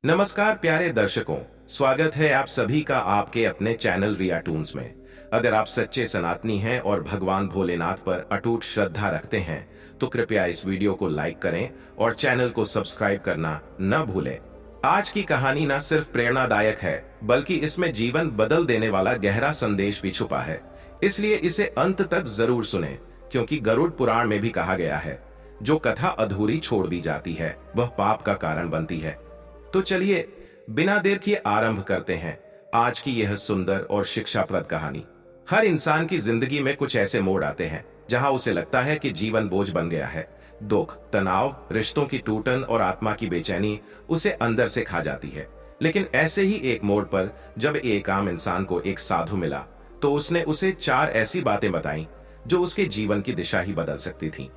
नमस्कार प्यारे दर्शकों, स्वागत है आप सभी का आपके अपने चैनल रिया टून्स में। अगर आप सच्चे सनातनी हैं और भगवान भोलेनाथ पर अटूट श्रद्धा रखते हैं तो कृपया इस वीडियो को लाइक करें और चैनल को सब्सक्राइब करना न भूलें। आज की कहानी न सिर्फ प्रेरणादायक है बल्कि इसमें जीवन बदल देने वाला गहरा संदेश भी छुपा है, इसलिए इसे अंत तक जरूर सुनें, क्योंकि गरुड़ पुराण में भी कहा गया है, जो कथा अधूरी छोड़ दी जाती है वह पाप का कारण बनती है। तो चलिए बिना देर किए आरंभ करते हैं आज की यह सुंदर और शिक्षाप्रद कहानी। हर इंसान की जिंदगी में कुछ ऐसे मोड़ आते हैं जहां उसे लगता है कि जीवन बोझ बन गया है। दुख, तनाव, रिश्तों की टूटन और आत्मा की बेचैनी उसे अंदर से खा जाती है। लेकिन ऐसे ही एक मोड़ पर जब एक आम इंसान को एक साधु मिला तो उसने उसे 4 ऐसी बातें बताई जो उसके जीवन की दिशा ही बदल सकती थी।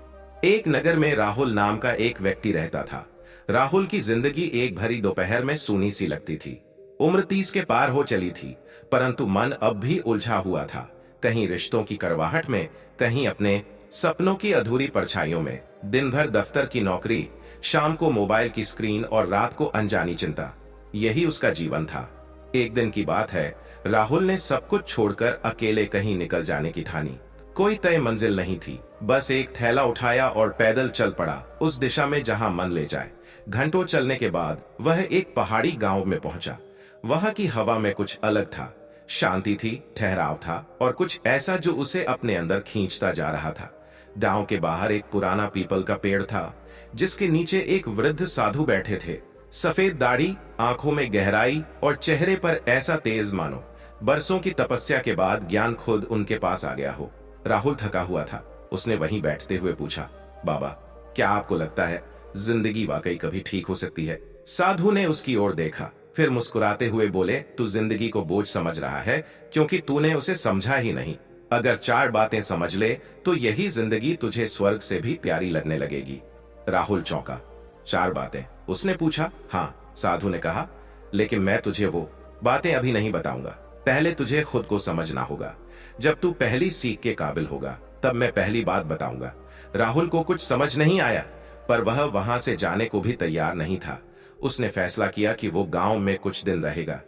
एक नगर में राहुल नाम का एक व्यक्ति रहता था। राहुल की जिंदगी एक भरी दोपहर में सूनी सी लगती थी। उम्र 30 के पार हो चली थी, परंतु मन अब भी उलझा हुआ था, कहीं रिश्तों की कड़वाहट में, कहीं अपने सपनों की अधूरी परछाइयों में। दिन भर दफ्तर की नौकरी, शाम को मोबाइल की स्क्रीन और रात को अनजानी चिंता, यही उसका जीवन था। एक दिन की बात है, राहुल ने सब कुछ छोड़कर अकेले कहीं निकल जाने की ठानी। कोई तय मंजिल नहीं थी, बस एक थैला उठाया और पैदल चल पड़ा उस दिशा में जहां मन ले जाए। घंटों चलने के बाद वह एक पहाड़ी गांव में पहुंचा। वहां की हवा में कुछ अलग था, शांति थी, ठहराव था और कुछ ऐसा जो उसे अपने अंदर खींचता जा रहा था। गांव के बाहर एक पुराना पीपल का पेड़ था, जिसके नीचे एक वृद्ध साधु बैठे थे। सफेद दाढ़ी, आंखों में गहराई और चेहरे पर ऐसा तेज मानो बरसों की तपस्या के बाद ज्ञान खुद उनके पास आ गया हो। राहुल थका हुआ था। उसने वहीं बैठते हुए पूछा, बाबा, क्या आपको लगता है जिंदगी वाकई कभी ठीक हो सकती है? साधु ने उसकी ओर देखा, फिर मुस्कुराते हुए बोले, तू जिंदगी को बोझ समझ रहा है क्योंकि तूने उसे समझा ही नहीं। अगर 4 बातें समझ ले तो यही जिंदगी तुझे स्वर्ग से भी प्यारी लगने लगेगी। राहुल चौंका। 4 बातें? उसने पूछा। हाँ, साधु ने कहा, लेकिन मैं तुझे वो बातें अभी नहीं बताऊंगा। पहले तुझे खुद को समझना होगा। जब तू पहली सीख के काबिल होगा तब मैं पहली बात बताऊंगा। राहुल को कुछ समझ नहीं आया, पर वह वहां से जाने को भी तैयार नहीं था। उसने फैसला किया कि वो गांव में कुछ दिन रहेगा।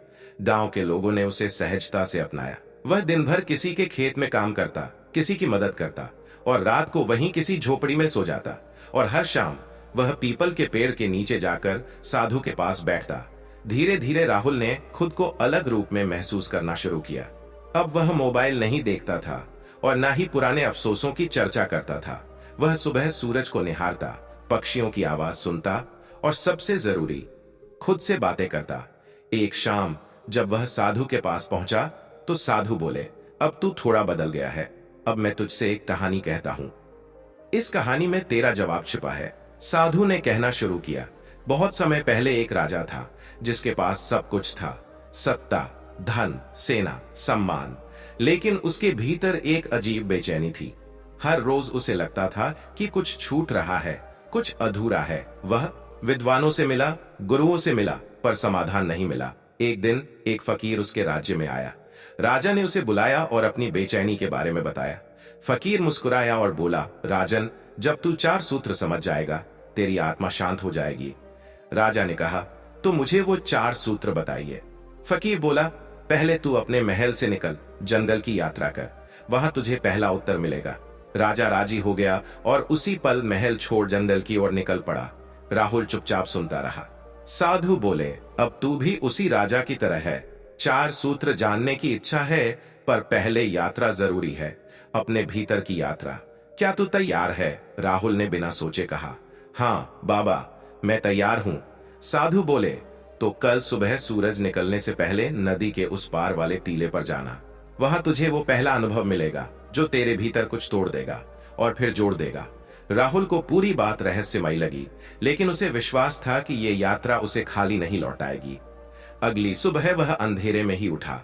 गांव के लोगों ने उसे सहजता से अपनाया। वह दिन भर किसी के खेत में काम करता, किसी की मदद करता और रात को वहीं किसी झोपड़ी में सो जाता। और हर शाम वह पीपल के पेड़ के नीचे जाकर साधु के पास बैठता। धीरे धीरे राहुल ने खुद को अलग रूप में महसूस करना शुरू किया। अब वह मोबाइल नहीं देखता था और न ही पुराने अफसोसों की चर्चा करता था। वह सुबह सूरज को निहारता, पक्षियों की आवाज सुनता और सबसे जरूरी, खुद से बातें करता। एक शाम जब वह साधु के पास पहुंचा तो साधु बोले, अब तू थोड़ा बदल गया है। अब मैं तुझसे एक कहानी कहता हूं। इस कहानी में तेरा जवाब छिपा है। साधु ने कहना शुरू किया। बहुत समय पहले एक राजा था जिसके पास सब कुछ था, सत्ता, धन, सेना, सम्मान। लेकिन उसके भीतर एक अजीब बेचैनी थी। हर रोज उसे लगता था कि कुछ छूट रहा है, कुछ अधूरा है। वह विद्वानों से मिला, गुरुओं से मिला, पर समाधान नहीं मिला। एक दिन एक फकीर उसके राज्य में आया। राजा ने उसे बुलाया और अपनी बेचैनी के बारे में बताया। फकीर मुस्कुराया और बोला, राजन, जब तू 4 सूत्र समझ जाएगा तेरी आत्मा शांत हो जाएगी। राजा ने कहा, तो मुझे वो 4 सूत्र बताइए। फकीर बोला, पहले तू अपने महल से निकल, जंगल की यात्रा कर, वहां तुझे पहला उत्तर मिलेगा। राजा राजी हो गया और उसी पल महल छोड़ जंगल की ओर निकल पड़ा। राहुल चुपचाप सुनता रहा। साधु बोले, अब तू भी उसी राजा की तरह है। 4 सूत्र जानने की इच्छा है, पर पहले यात्रा जरूरी है, अपने भीतर की यात्रा। क्या तू तैयार है? राहुल ने बिना सोचे कहा, हाँ बाबा, मैं तैयार हूं। साधु बोले, तो कल सुबह सूरज निकलने से पहले नदी के उस पार वाले टीले पर जाना। वहां तुझे वो पहला अनुभव मिलेगा जो तेरे भीतर कुछ तोड़ देगा और फिर जोड़ देगा। राहुल को पूरी बात रहस्यमयी लगी, लेकिन उसे विश्वास था कि ये यात्रा उसे खाली नहीं लौटाएगी। अगली सुबह वह अंधेरे में ही उठा,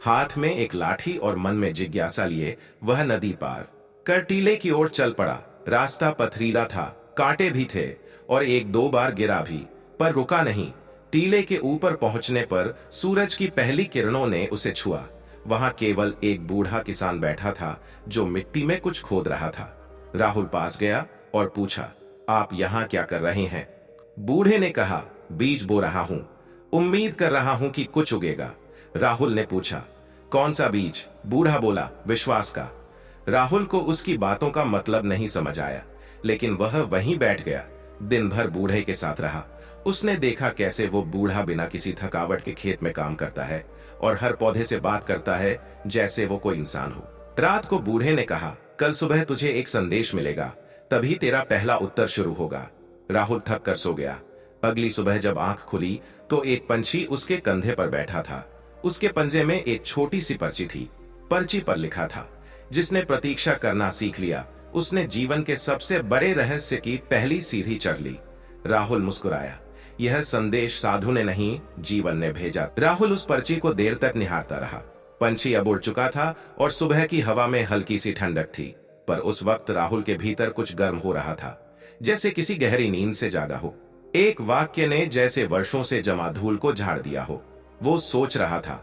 हाथ में एक लाठी और मन में जिज्ञासा लिए वह नदी पार कर टीले की ओर चल पड़ा। रास्ता पथरीला था, कांटे भी थे और 1-2 बार गिरा भी, पर रुका नहीं। टीले के ऊपर पहुंचने पर सूरज की पहली किरणों ने उसे छुआ। वहां केवल एक बूढ़ा किसान बैठा था जो मिट्टी में कुछ खोद रहा था। राहुल पास गया और पूछा, आप यहाँ क्या कर रहे हैं? बूढ़े ने कहा, बीज बो रहा हूं। उम्मीद कर रहा हूं कि कुछ उगेगा। राहुल ने पूछा। कौन सा बीज? बूढ़ा बोला। विश्वास का। राहुल को उसकी बातों का मतलब नहीं समझ आया, लेकिन वह वहीं बैठ गया। दिन भर बूढ़े के साथ रहा। उसने देखा कैसे वो बूढ़ा बिना किसी थकावट के खेत में काम करता है और हर पौधे से बात करता है जैसे वो कोई इंसान हो। रात को बूढ़े ने कहा, कल सुबह तुझे एक संदेश मिलेगा, तभी तेरा पहला उत्तर शुरू होगा। राहुल थक कर सो गया। अगली सुबह जब आंख खुली तो एक पंछी उसके कंधे पर बैठा था। उसके पंजे में एक छोटी सी पर्ची थी। पर्ची पर लिखा था, जिसने प्रतीक्षा करना सीख लिया उसने जीवन के सबसे बड़े रहस्य की पहली सीढ़ी चढ़ ली। राहुल मुस्कुराया। यह संदेश साधु ने नहीं, जीवन ने भेजा। राहुल उस पर्ची को देर तक निहारता रहा। पंछी अब उड़ चुका था और सुबह की हवा में हल्की सी ठंडक थी, पर उस वक्त राहुल के भीतर कुछ गर्म हो रहा था, जैसे किसी गहरी नींद से जागा हो। एक वाक्य ने जैसे वर्षों से जमा धूल को झाड़ दिया हो। वो सोच रहा था,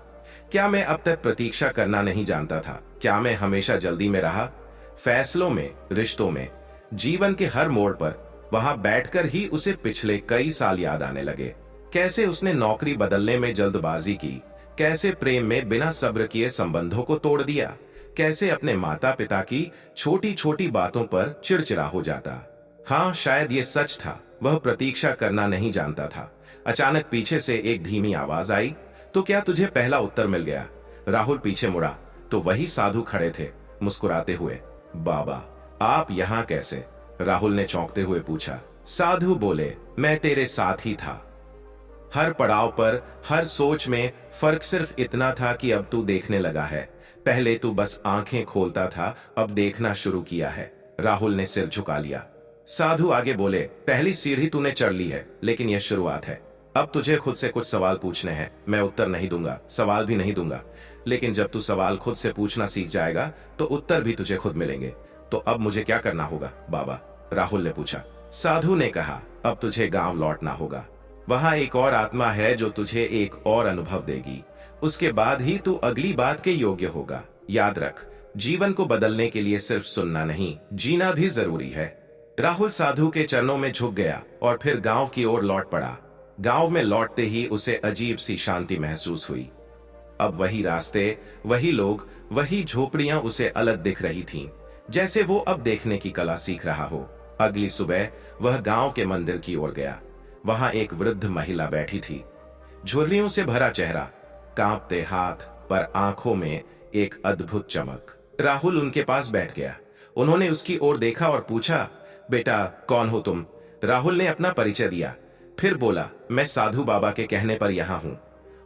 क्या मैं अब तक प्रतीक्षा करना नहीं जानता था? क्या मैं हमेशा जल्दी में रहा? फैसलों में, रिश्तों में, जीवन के हर मोड़ पर वहां बैठकर ही उसे पिछले कई साल याद आने लगे। कैसे उसने नौकरी बदलने में जल्दबाजी की, कैसे प्रेम में बिना सब्र किए संबंधों को तोड़ दिया, कैसे अपने माता पिता की छोटी छोटी बातों पर चिड़चिड़ा हो जाता। हाँ, शायद ये सच था, वह प्रतीक्षा करना नहीं जानता था। अचानक पीछे से एक धीमी आवाज आई, तो क्या तुझे पहला उत्तर मिल गया? राहुल पीछे मुड़ा तो वही साधु खड़े थे, मुस्कुराते हुए। बाबा, आप यहाँ कैसे? राहुल ने चौंकते हुए पूछा। साधु बोले, मैं तेरे साथ ही था। हर पड़ाव पर, हर सोच में फर्क सिर्फ इतना था कि अब तू देखने लगा है। पहले तू बस आंखें खोलता था, अब देखना शुरू किया है। राहुल ने सिर झुका लिया। साधु आगे बोले, पहली सीढ़ी तूने चढ़ ली है, लेकिन यह शुरुआत है। अब तुझे खुद से कुछ सवाल पूछने हैं। मैं उत्तर नहीं दूंगा, सवाल भी नहीं दूंगा, लेकिन जब तू सवाल खुद से पूछना सीख जाएगा तो उत्तर भी तुझे खुद मिलेंगे। तो अब मुझे क्या करना होगा बाबा? राहुल ने पूछा। साधु ने कहा, अब तुझे गांव लौटना होगा। वहां एक और आत्मा है जो तुझे एक और अनुभव देगी। उसके बाद ही तू अगली बात के योग्य होगा। याद रख, जीवन को बदलने के लिए सिर्फ सुनना नहीं, जीना भी जरूरी है। राहुल साधु के चरणों में झुक गया और फिर गांव की ओर लौट पड़ा। गांव में लौटते ही उसे अजीब सी शांति महसूस हुई। अब वही रास्ते, वही लोग, वही झोपड़ियां उसे अलग दिख रही थीं, जैसे वो अब देखने की कला सीख रहा हो। अगली सुबह वह गांव के मंदिर की ओर गया। वहां एक वृद्ध महिला बैठी थी, झुर्रियों से भरा चेहरा, कांपते हाथ, पर आंखों में एक अद्भुत चमक। राहुल उनके पास बैठ गया। उन्होंने उसकी ओर देखा और पूछा, बेटा कौन हो तुम? राहुल ने अपना परिचय दिया, फिर बोला, मैं साधु बाबा के कहने पर यहाँ हूँ।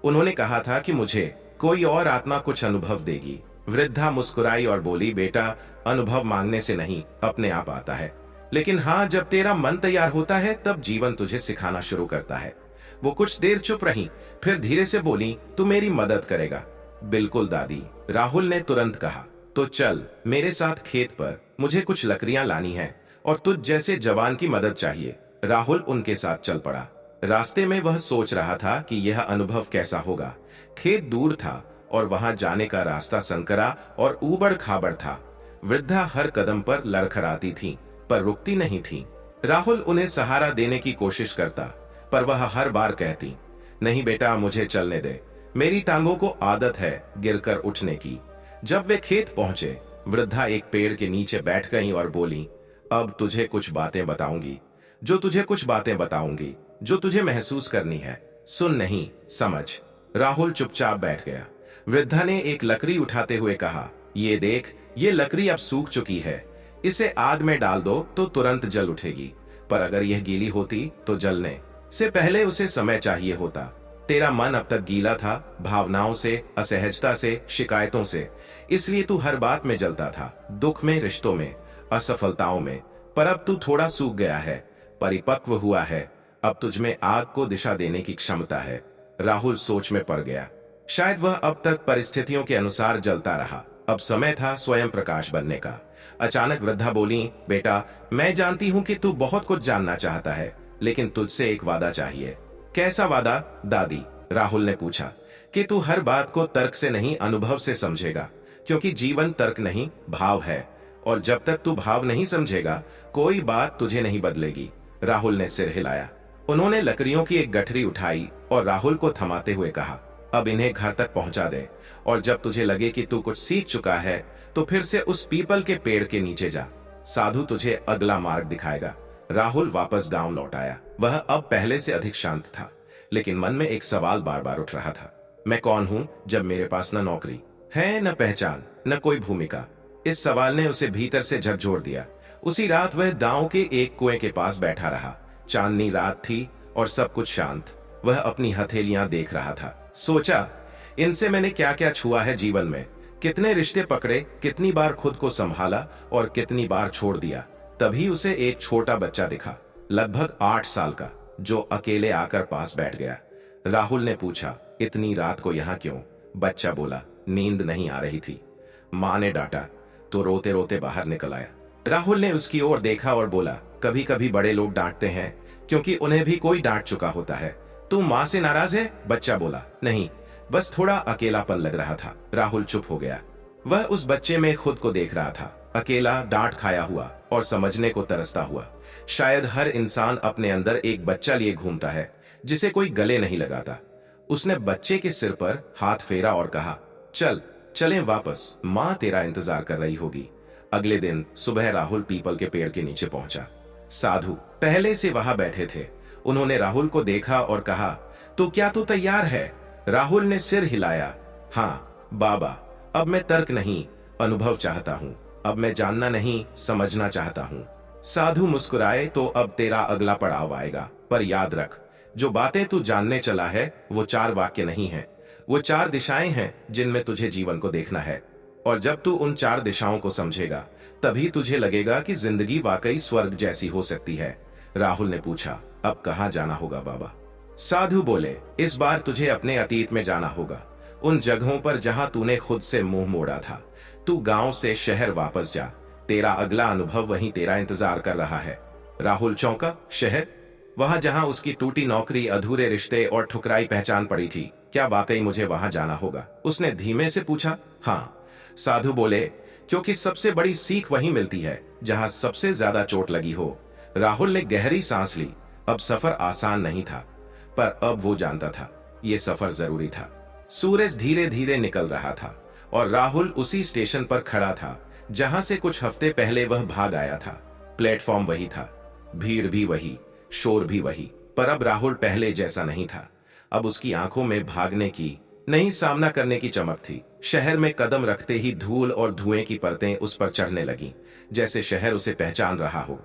उन्होंने कहा था कि मुझे कोई और आत्मा कुछ अनुभव देगी। वृद्धा मुस्कुराई और बोली, बेटा अनुभव मांगने से नहीं, अपने आप आता है। लेकिन हाँ, जब तेरा मन तैयार होता है तब जीवन तुझे सिखाना शुरू करता है। वो कुछ देर चुप रही, फिर धीरे से बोली, तू मेरी मदद करेगा? बिल्कुल दादी, राहुल ने तुरंत कहा। तो चल मेरे साथ खेत पर, मुझे कुछ लकड़ियां लानी है और तुझ जैसे जवान की मदद चाहिए। राहुल उनके साथ चल पड़ा। रास्ते में वह सोच रहा था कि यह अनुभव कैसा होगा। खेत दूर था और वहां जाने का रास्ता संकरा और ऊबड़ खाबड़ था। वृद्धा हर कदम पर लड़खड़ाती थी, पर रुकती नहीं थी। राहुल उन्हें सहारा देने की कोशिश करता, पर वह हर बार कहती, नहीं बेटा, मुझे चलने दे, मेरी टांगों को आदत है गिरकर उठने की। जब वे खेत पहुंचे, वृद्धा एक पेड़ के नीचे बैठ गई और बोली, अब तुझे कुछ बातें बताऊंगी, जो तुझे महसूस करनी है। सुन नहीं, समझ। राहुल चुपचाप बैठ गया। वृद्धा ने एक लकड़ी उठाते हुए कहा, ये देख, ये लकड़ी अब सूख चुकी है, इसे आग में डाल दो तो तुरंत जल उठेगी, पर अगर यह गीली होती तो जलने से पहले उसे समय चाहिए होता। तेरा मन अब तक गीला था, भावनाओं से, असहजता से, शिकायतों से, इसलिए तू हर बात में जलता था, दुख में, रिश्तों में, असफलताओं में। पर अब तू थोड़ा सूख गया है, परिपक्व हुआ है, अब तुझमें आग को दिशा देने की क्षमता है। राहुल सोच में पड़ गया। शायद वह अब तक परिस्थितियों के अनुसार जलता रहा, अब समय था स्वयं प्रकाश बनने का। अचानक वृद्धा बोली, बेटा मैं जानती हूँ कि तू बहुत कुछ जानना चाहता है, लेकिन तुझसे एक वादा चाहिए। कैसा वादा दादी? राहुल ने पूछा। कि तू हर बात को तर्क से नहीं, अनुभव से समझेगा, क्योंकि जीवन तर्क नहीं, भाव है, और जब तक तू भाव नहीं समझेगा कोई बात तुझे नहीं बदलेगी। राहुल ने सिर हिलाया। उन्होंने लकड़ियों की एक गठरी उठाई और राहुल को थमाते हुए कहा, अब इन्हें घर तक पहुंचा दे और जब तुझे लगे कि तू कुछ सीख चुका है तो फिर से उस पीपल के पेड़ के नीचे जा। साधु तुझे अगला मार्ग दिखाएगा। राहुल वापस गांव लौट आया। वह अब पहले से अधिक शांत था, लेकिन मन में एक सवाल बार बार उठ रहा था, मैं कौन हूं जब मेरे पास न नौकरी है, न पहचान, न कोई भूमिका। इस सवाल ने उसे भीतर से झकझोर दिया। उसी रात वह गांव के एक कुएं के पास बैठा रहा। चांदनी रात थी और सब कुछ शांत। वह अपनी हथेलियां देख रहा था। सोचा, इनसे मैंने क्या क्या छुआ है जीवन में, कितने रिश्ते पकड़े, कितनी बार खुद को संभाला और कितनी बार छोड़ दिया। तभी उसे एक छोटा बच्चा दिखा, लगभग 8 साल का, जो अकेले आकर पास बैठ गया। राहुल ने पूछा, इतनी रात को यहाँ क्यों? बच्चा बोला, नींद नहीं आ रही थी। माँ ने डांटा तो रोते रोते बाहर निकल आया। राहुल ने उसकी ओर देखा और बोला, कभी कभी बड़े लोग डांटते हैं क्योंकि उन्हें भी कोई डांट चुका होता है। तू माँ से नाराज है? बच्चा बोला, नहीं, बस थोड़ा अकेलापन लग रहा था। राहुल चुप हो गया। वह उस बच्चे में खुद को देख रहा था, अकेला, डांट खाया हुआ और समझने को तरसता हुआ। शायद हर इंसान अपने अंदर एक बच्चा लिए घूमता है जिसे कोई गले नहीं लगाता। उसने बच्चे के सिर पर हाथ फेरा और कहा, चल चलें वापस, माँ तेरा इंतजार कर रही होगी। अगले दिन सुबह राहुल पीपल के पेड़ के नीचे पहुंचा। साधु पहले से वहां बैठे थे। उन्होंने राहुल को देखा और कहा, तो क्या तू तैयार है? राहुल ने सिर हिलाया, हाँ बाबा, अब मैं तर्क नहीं, अनुभव चाहता हूँ। अब मैं जानना नहीं, समझना चाहता हूँ। साधु मुस्कुराए, तो अब तेरा अगला पड़ाव आएगा, पर याद रख, जो बातें तू जानने चला है वो 4 वाक्य नहीं है, वो 4 दिशाएं हैं जिनमें तुझे जीवन को देखना है। और जब तू उन 4 दिशाओं को समझेगा तभी तुझे लगेगा कि जिंदगी वाकई स्वर्ग जैसी हो सकती है। राहुल ने पूछा, अब कहाँ जाना होगा बाबा? साधु बोले, इस बार तुझे अपने अतीत में जाना होगा, उन जगहों पर जहां तूने खुद से मुंह मोड़ा था। तू गांव से शहर वापस जा, तेरा अगला अनुभव वहीं तेरा इंतजार कर रहा है। राहुल चौंका, शहर? वहां जहां उसकी टूटी नौकरी, अधूरे रिश्ते और ठुकराई पहचान पड़ी थी, क्या वाकई मुझे वहां जाना होगा? उसने धीमे से पूछा। हाँ, साधु बोले, क्योंकि सबसे बड़ी सीख वहीं मिलती है जहां सबसे ज्यादा चोट लगी हो। राहुल ने गहरी सांस ली। अब सफर आसान नहीं था, पर अब वो जानता था ये सफर जरूरी था। सूरज धीरे धीरे निकल रहा था और राहुल उसी स्टेशन पर खड़ा था जहां से कुछ हफ्ते पहले वह भाग आया था। प्लेटफॉर्म वही था, भीड़ भी वही, शोर भी वही, पर अब राहुल पहले जैसा नहीं था। अब उसकी आंखों में भागने की नहीं, सामना करने की चमक थी। शहर में कदम रखते ही धूल और धुएं की परतें उस पर चढ़ने लगीं, जैसे शहर उसे पहचान रहा हो।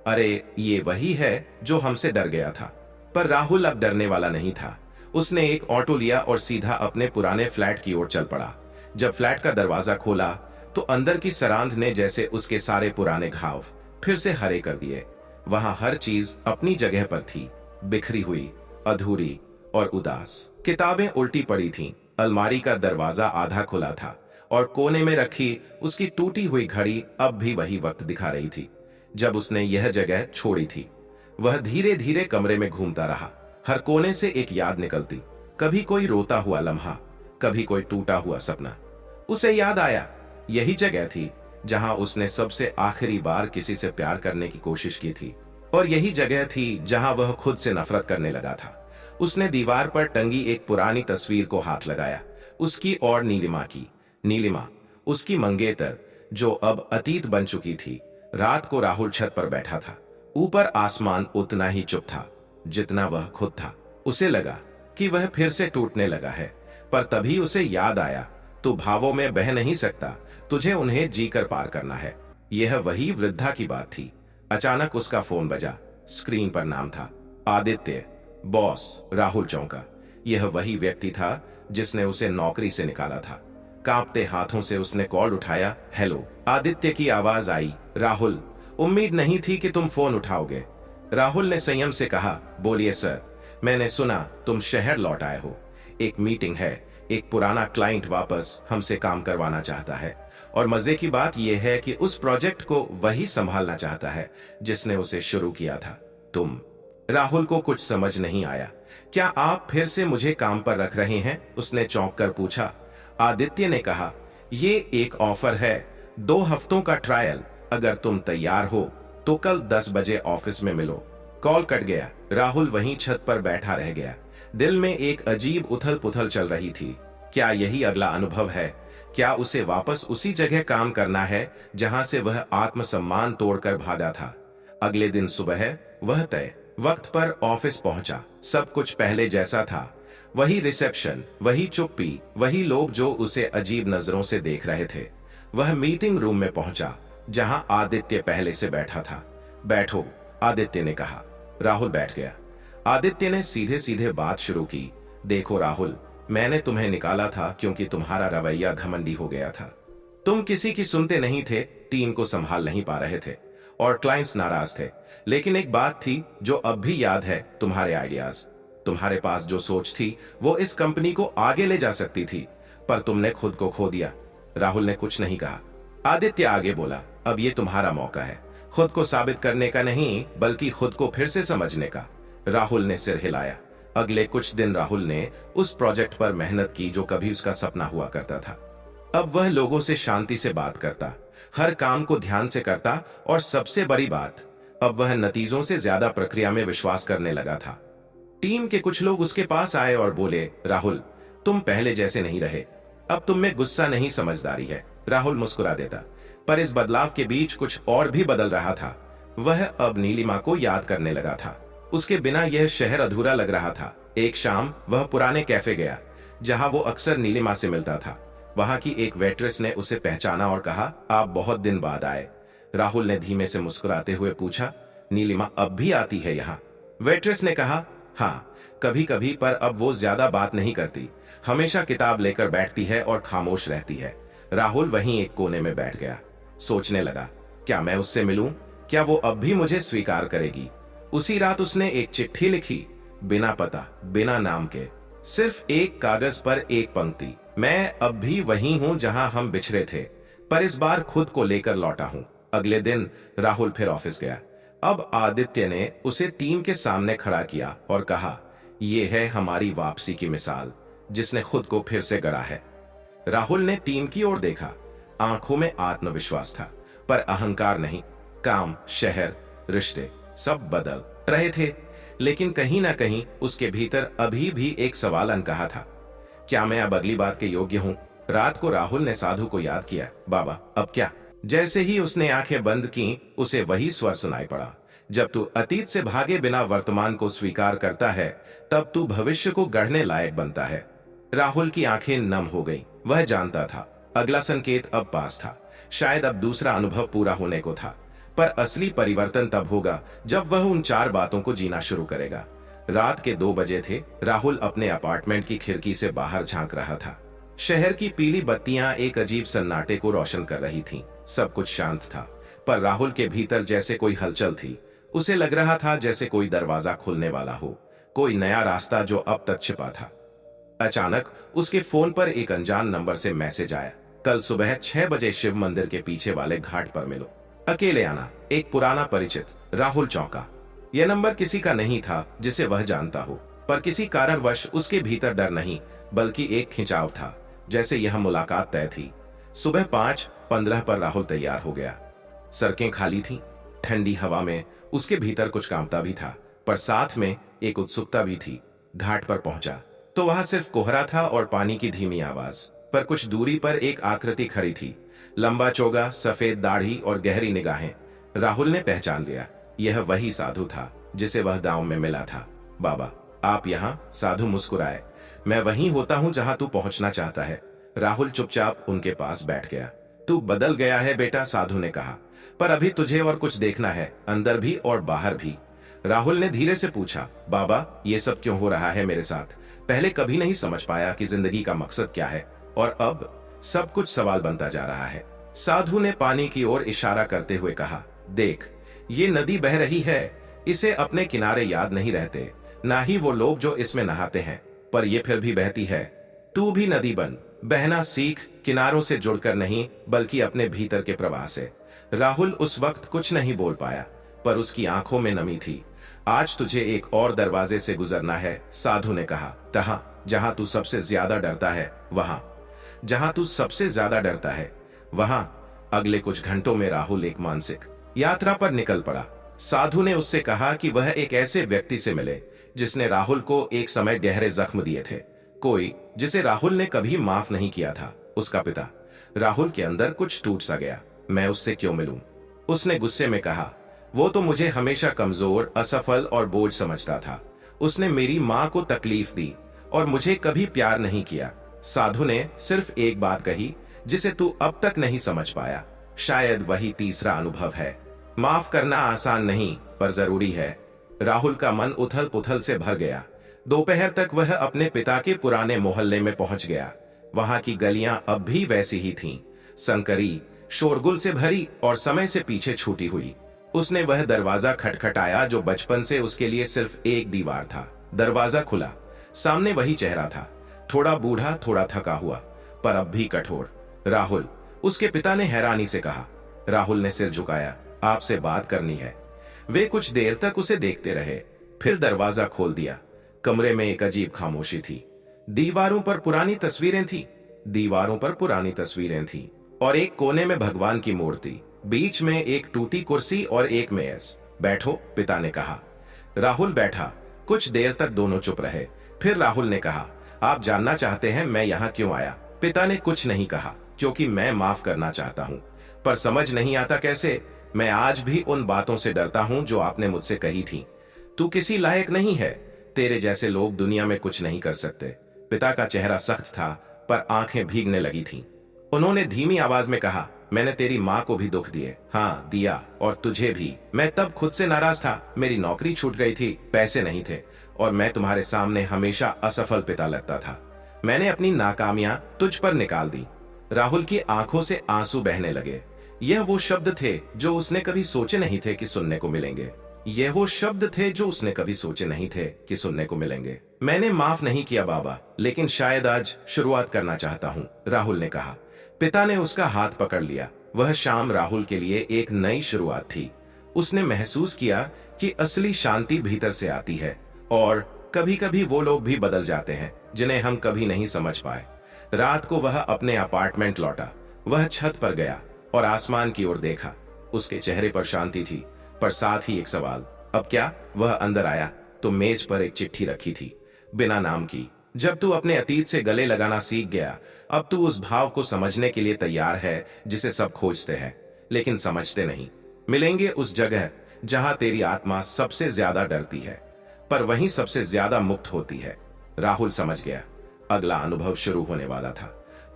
अरे, ये वही है जो हमसे डर गया था। पर राहुल अब डरने वाला नहीं था। उसने एक ऑटो लिया और सीधा अपने पुराने फ्लैट की ओर चल पड़ा। जब फ्लैट का दरवाजा खोला तो अंदर की सरांध ने जैसे उसके सारे पुराने घाव फिर से हरे कर दिए। वहां हर चीज अपनी जगह पर थी, बिखरी हुई, अधूरी और उदास। किताबें उल्टी पड़ी थीं, अलमारी का दरवाजा आधा खुला था और कोने में रखी उसकी टूटी हुई घड़ी अब भी वही वक्त दिखा रही थी जब उसने यह जगह छोड़ी थी। वह धीरे धीरे कमरे में घूमता रहा। हर कोने से एक याद निकलती, कभी कोई रोता हुआ लम्हा, कभी कोई टूटा हुआ सपना। उसे याद आया, यही जगह थी जहां उसने सबसे आखिरी बार किसी से प्यार करने की कोशिश की थी, और यही जगह थी जहां वह खुद से नफरत करने लगा था। उसने दीवार पर टंगी एक पुरानी तस्वीर को हाथ लगाया, उसकी और नीलिमा की। नीलिमा, उसकी मंगेतर, जो अब अतीत बन चुकी थी। रात को राहुल छत पर बैठा था। ऊपर आसमान उतना ही चुप था जितना वह खुद था। उसे लगा कि वह फिर से टूटने लगा है, पर तभी उसे याद आया, तू भावों में बह नहीं सकता, तुझे उन्हें जीकर पार करना है। यह वही वृद्धा की बात थी। अचानक उसका फोन बजा। स्क्रीन पर नाम था, आदित्य। बॉस। राहुल चौंका। यह वही व्यक्ति था जिसने उसे नौकरी से निकाला था। कांपते हाथों से उसने कॉल उठाया। हेलो। आदित्य की आवाज आई। राहुल, उम्मीद नहीं थी कि तुम फोन उठाओगे। राहुल ने संयम से कहा, बोलिए सर। मैंने सुना तुम शहर लौट आए हो। एक मीटिंग है, एक पुराना क्लाइंट वापस हमसे काम करवाना चाहता है, और मजे की बात यह है कि उस प्रोजेक्ट को वही संभालना चाहता है जिसने उसे शुरू किया था। तुम। राहुल को कुछ समझ नहीं आया। क्या आप फिर से मुझे काम पर रख रहे हैं? उसने चौंक कर पूछा। आदित्य ने कहा, ये एक ऑफर है, 2 हफ्तों का ट्रायल। अगर तुम तैयार हो तो कल 10 बजे ऑफिस में मिलो। कॉल कट गया। राहुल वहीं छत पर बैठा रह गया। दिल में एक अजीब उथल पुथल चल रही थी। क्या यही अगला अनुभव है? क्या उसे वापस उसी जगह काम करना है जहां से वह आत्मसम्मान तोड़कर भागा था? अगले दिन सुबह वह तय वक्त पर ऑफिस पहुंचा। सब कुछ पहले जैसा था। वही रिसेप्शन, वही चुप्पी, वही लोग जो उसे अजीब नजरों से देख रहे थे। वह मीटिंग रूम में पहुंचा जहां आदित्य पहले से बैठा था। बैठो, आदित्य ने कहा। राहुल बैठ गया। आदित्य ने सीधे सीधे बात शुरू की। देखो राहुल, मैंने तुम्हें निकाला था क्योंकि तुम्हारा रवैया घमंडी हो गया था। तुम किसी की सुनते नहीं थे, टीम को संभाल नहीं पा रहे थे और क्लाइंट्स नाराज थे। लेकिन एक बात थी जो अब भी याद है, तुम्हारे आइडियाज। तुम्हारे पास जो सोच थी वो इस कंपनी को आगे ले जा सकती थी, पर तुमने खुद को खो दिया। राहुल ने कुछ नहीं कहा। आदित्य आगे बोला, अब ये तुम्हारा मौका है, खुद को साबित करने का नहीं बल्कि खुद को फिर से समझने का। राहुल ने सिर हिलाया। अगले कुछ दिन राहुल ने उस प्रोजेक्ट पर मेहनत की जो कभी उसका सपना हुआ करता था। अब वह लोगों से शांति से बात करता, हर काम को ध्यान से करता और सबसे बड़ी बात, अब वह नतीजों से ज्यादा प्रक्रिया में विश्वास करने लगा था। टीम के कुछ लोग उसके पास आए और बोले, राहुल, तुम पहले जैसे नहीं रहे, अब तुम में गुस्सा नहीं समझदारी है। राहुल मुस्कुरा देता, पर इस बदलाव के बीच कुछ और भी बदल रहा था। वह अब नीलिमा को याद करने लगा था। उसके बिना यह शहर अधूरा लग रहा था। एक शाम वह पुराने कैफे गया जहां वो अक्सर नीलिमा से मिलता था। वहां की एक वेट्रेस ने उसे पहचाना और कहा, आप बहुत दिन बाद आए। राहुल ने धीमे से मुस्कुराते हुए पूछा, नीलिमा अब भी आती है यहाँ? वेट्रेस ने कहा, हाँ कभी कभी, पर अब वो ज्यादा बात नहीं करती, हमेशा किताब लेकर बैठती है और खामोश रहती है। राहुल वहीं एक कोने में बैठ गया। सोचने लगा, क्या मैं उससे मिलूं? क्या वो अब भी मुझे स्वीकार करेगी? उसी रात उसने एक चिट्ठी लिखी, बिना पता, बिना नाम के, सिर्फ एक कागज पर एक पंक्ति, मैं अब भी वही हूं जहां हम बिछड़े थे, पर इस बार खुद को लेकर लौटा हूं। अगले दिन राहुल फिर ऑफिस गया। अब आदित्य ने उसे टीम के सामने खड़ा किया और कहा, यह है हमारी वापसी की मिसाल, जिसने खुद को फिर से गढ़ा है। राहुल ने टीम की ओर देखा। आंखों में आत्मविश्वास था, पर अहंकार नहीं। काम, शहर, रिश्ते सब बदल रहे थे, लेकिन कहीं ना कहीं उसके भीतर अभी भी एक सवाल अनकहा था, क्या मैं अब अगली बात के योग्य हूं? रात को राहुल ने साधु को याद किया, बाबा अब क्या? जैसे ही उसने आंखें बंद की, उसे वही स्वर सुनाई पड़ा, जब तू अतीत से भागे बिना वर्तमान को स्वीकार करता है, तब तू भविष्य को गढ़ने लायक बनता है। राहुल की आंखें नम हो गई। वह जानता था अगला संकेत अब पास था। शायद अब दूसरा अनुभव पूरा होने को था, पर असली परिवर्तन तब होगा जब वह उन 4 बातों को जीना शुरू करेगा। रात के 2 बजे थे। राहुल अपने अपार्टमेंट की खिड़की से बाहर झांक रहा था। शहर की पीली बत्तियां एक अजीब सन्नाटे को रोशन कर रही थीं। सब कुछ शांत था, पर राहुल के भीतर जैसे कोई हलचल थी। उसे लग रहा था जैसे कोई दरवाजा खुलने वाला हो, कोई नया रास्ता जो अब तक छिपा था। अचानक उसके फोन पर एक अनजान नंबर से मैसेज आया, कल सुबह 6 बजे शिव मंदिर के पीछे वाले घाट पर मिलो, अकेले आना। एक पुराना परिचित। राहुल चौंका। यह नंबर किसी का नहीं था जिसे वह जानता हो, पर किसी कारणवश उसके भीतर डर नहीं बल्कि एक खिंचाव था, जैसे यह मुलाकात तय थी। सुबह 5:15 पर राहुल तैयार हो गया। सड़कें खाली थीं। ठंडी हवा में उसके भीतर कुछ कांपता भी था, पर साथ में एक उत्सुकता भी थी। घाट पर पहुंचा तो वहां सिर्फ कोहरा था और पानी की धीमी आवाज। पर कुछ दूरी पर एक आकृति खड़ी थी, लंबा चोगा, सफेद दाढ़ी और गहरी निगाहें। राहुल ने पहचान लिया, यह वही साधु था जिसे वह गांव में मिला था। बाबा आप यहाँ? साधु मुस्कुराए। मैं वहीं होता हूँ जहां तू पहुंचना चाहता है। राहुल चुपचाप उनके पास बैठ गया। तू बदल गया है बेटा, साधु ने कहा, पर अभी तुझे और कुछ देखना है, अंदर भी और बाहर भी। राहुल ने धीरे से पूछा, बाबा ये सब क्यों हो रहा है मेरे साथ? पहले कभी नहीं समझ पाया कि जिंदगी का मकसद क्या है, और अब सब कुछ सवाल बनता जा रहा है। साधु ने पानी की ओर इशारा करते हुए कहा, देख ये नदी बह रही है, इसे अपने किनारे याद नहीं रहते, ना ही वो लोग जो इसमें नहाते हैं, पर ये फिर भी बहती है। तू भी नदी बन, बहना सीख, किनारों से जुड़कर नहीं बल्कि अपने भीतर के प्रवाह से। राहुल उस वक्त कुछ नहीं बोल पाया, पर उसकी आंखों में नमी थी। आज तुझे एक और दरवाजे से गुजरना है, साधु ने कहा, तहां जहां तू सबसे ज्यादा डरता है वहां, जहां तू सबसे ज्यादा डरता है वहां। अगले कुछ घंटों में राहुल एक मानसिक यात्रा पर निकल पड़ा। साधु ने उससे कहा कि वह एक ऐसे व्यक्ति से मिले जिसने राहुल को एक समय गहरे जख्म दिए थे, कोई जिसे राहुल ने कभी माफ नहीं किया था, उसका पिता। राहुल के अंदर कुछ टूट सा गया। मैं उससे क्यों मिलूं? उसने गुस्से में कहा। वो तो मुझे हमेशा कमजोर, असफल और बोझ समझता था। उसने मेरी माँ को तकलीफ दी और मुझे कभी प्यार नहीं किया। साधु ने सिर्फ एक बात कही जिसे तू अब तक नहीं समझ पाया। शायद वही तीसरा अनुभव है। माफ करना आसान नहीं, पर जरूरी है। राहुल का मन उथल पुथल से भर गया। दोपहर तक वह अपने पिता के पुराने मोहल्ले में पहुंच गया। वहां की गलियां अब भी वैसी ही थीं, संकरी, शोरगुल से भरी और समय से पीछे छूटी हुई। उसने वह दरवाजा खटखटाया जो बचपन से उसके लिए सिर्फ एक दीवार था। दरवाजा खुला। सामने वही चेहरा था, थोड़ा बूढ़ा, थोड़ा थका हुआ, पर अब भी कठोर। राहुल, उसके पिता ने हैरानी से कहा। राहुल ने सिर झुकाया। आपसे बात करनी है। वे कुछ देर तक उसे देखते रहे, फिर दरवाजा खोल दिया। कमरे में एक अजीब खामोशी थी। दीवारों पर पुरानी तस्वीरें थी, दीवारों पर पुरानी तस्वीरें थी, और एक कोने में भगवान की मूर्ति, बीच में एक टूटी कुर्सी और एक मेज। बैठो, पिता ने कहा। राहुल बैठा। कुछ देर तक दोनों चुप रहे। फिर राहुल ने कहा, आप जानना चाहते हैं मैं यहाँ क्यों आया? पिता ने कुछ नहीं कहा, क्योंकि मैं माफ करना चाहता हूँ, पर समझ नहीं आता कैसे। मैं आज भी उन बातों से डरता हूँ जो आपने मुझसे कही थी। तू किसी लायक नहीं है, तेरे जैसे लोग दुनिया में कुछ नहीं कर सकते। पिता का चेहरा सख्त था, पर आंखें भीगने लगी थीं। उन्होंने धीमी आवाज में कहा, मैंने तेरी माँ को भी दुख दिए। हाँ, दिया, और तुझे भी। मैं तब खुद से नाराज था। मेरी नौकरी छूट गई थी, पैसे नहीं थे, और मैं तुम्हारे सामने हमेशा असफल पिता लगता था। मैंने अपनी नाकामियां तुझ पर निकाल दी। राहुल की आंखों से आंसू बहने लगे। यह वो शब्द थे जो उसने कभी सोचे नहीं थे कि सुनने को मिलेंगे। यह वो शब्द थे जो उसने कभी सोचे नहीं थे कि सुनने को मिलेंगे। मैंने माफ नहीं किया बाबा, लेकिन शायद आज शुरुआत करना चाहता हूँ, राहुल ने कहा। पिता ने उसका हाथ पकड़ लिया। वह शाम राहुल के लिए एक नई शुरुआत थी। उसने महसूस किया कि असली शांति भीतर से आती है, और कभी कभी वो लोग भी बदल जाते हैं जिन्हें हम कभी नहीं समझ पाए। रात को वह अपने अपार्टमेंट लौटा। वह छत पर गया और आसमान की ओर देखा। उसके चेहरे पर शांति थी, पर साथ ही एक सवाल। अब क्या? वह अंदर आया तो मेज पर एक चिट्ठी रखी थी, बिना नाम की। जब तू अपने अतीत से गले लगाना सीख गया, अब तू उस भाव को समझने के लिए तैयार है जिसे सब खोजते हैं लेकिन समझते नहीं। मिलेंगे उस जगह जहां तेरी आत्मा सबसे ज्यादा डरती है, पर वहीं सबसे ज्यादा मुक्त होती है। राहुल समझ गया। अगला अनुभव शुरू होने वाला था,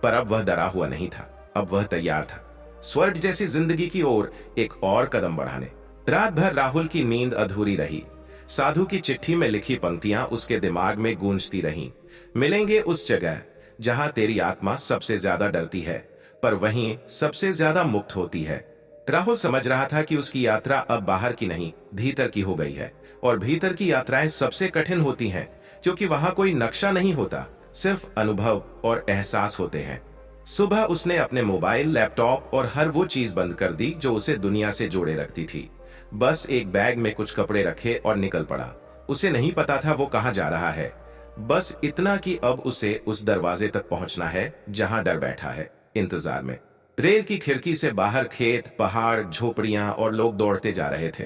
पर अब वह डरा हुआ नहीं था। अब वह तैयार था, स्वर्ग जैसी जिंदगी की ओर एक और कदम बढ़ाने। रात भर राहुल की नींद अधूरी रही। साधु की चिट्ठी में लिखी पंक्तियां उसके दिमाग में गूंजती रहीं। मिलेंगे उस जगह जहां तेरी आत्मा सबसे ज्यादा डरती है, पर वहीं सबसे ज्यादा मुक्त होती है। राहुल समझ रहा था कि उसकी यात्रा अब बाहर की नहीं, भीतर की हो गई है, और भीतर की यात्राएं सबसे कठिन होती हैं, क्योंकि वहां कोई नक्शा नहीं होता, सिर्फ अनुभव और एहसास होते हैं। सुबह उसने अपने मोबाइल, लैपटॉप और हर वो चीज बंद कर दी जो उसे दुनिया से जोड़े रखती थी। बस एक बैग में कुछ कपड़े रखे और निकल पड़ा। उसे नहीं पता था वो कहां जा रहा है, बस इतना कि अब उसे उस दरवाजे तक पहुंचना है जहां डर बैठा है, इंतजार में। रेल की खिड़की से बाहर खेत, पहाड़, झोपड़ियां और लोग दौड़ते जा रहे थे।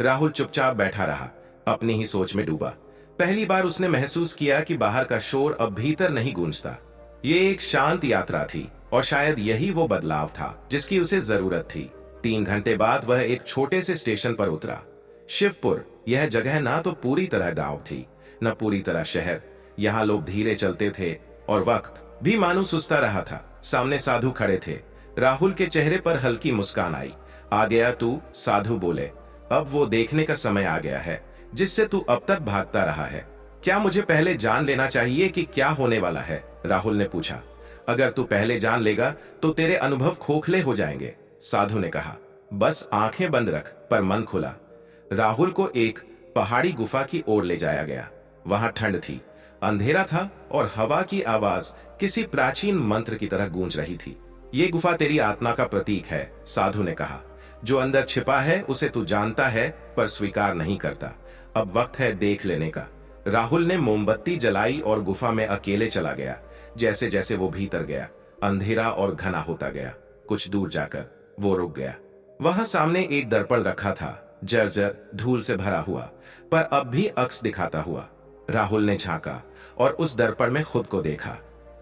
राहुल चुपचाप बैठा रहा, अपनी ही सोच में डूबा। पहली बार उसने महसूस किया कि बाहर का शोर अब भीतर नहीं गूंजता। ये एक शांत यात्रा थी, और शायद यही वो बदलाव था जिसकी उसे जरूरत थी। 3 घंटे बाद वह एक छोटे से स्टेशन पर उतरा। शिवपुर। यह जगह ना तो पूरी तरह गांव थी, न पूरी तरह शहर। यहाँ लोग धीरे चलते थे और वक्त भी मानो सुस्ता रहा था। सामने साधु खड़े थे। राहुल के चेहरे पर हल्की मुस्कान आई। आ गया तू, साधु बोले। अब वो देखने का समय आ गया है जिससे तू अब तक भागता रहा है। क्या मुझे पहले जान लेना चाहिए कि क्या होने वाला है? राहुल ने पूछा। अगर तू पहले जान लेगा तो तेरे अनुभव खोखले हो जाएंगे, साधु ने कहा। बस आंखें बंद रख, पर मन खुला। राहुल को एक पहाड़ी गुफा की ओर ले जाया गया। वहां ठंड थी, अंधेरा था, और हवा की आवाज किसी प्राचीन मंत्र की तरह गूंज रही थी। ये गुफा तेरी आत्मा का प्रतीक है, साधु ने कहा। जो अंदर छिपा है उसे तू जानता है, पर स्वीकार नहीं करता। अब वक्त है देख लेने का। राहुल ने मोमबत्ती जलाई और गुफा में अकेले चला गया। जैसे जैसे वो भीतर गया, अंधेरा और घना होता गया। कुछ दूर जाकर वो रुक गया। वहां सामने एक दर्पण रखा था। जर्जर धूल से भरा हुआ, पर अब भी अक्स दिखाता हुआ। राहुल ने झांका और उस दर्पण में खुद को देखा,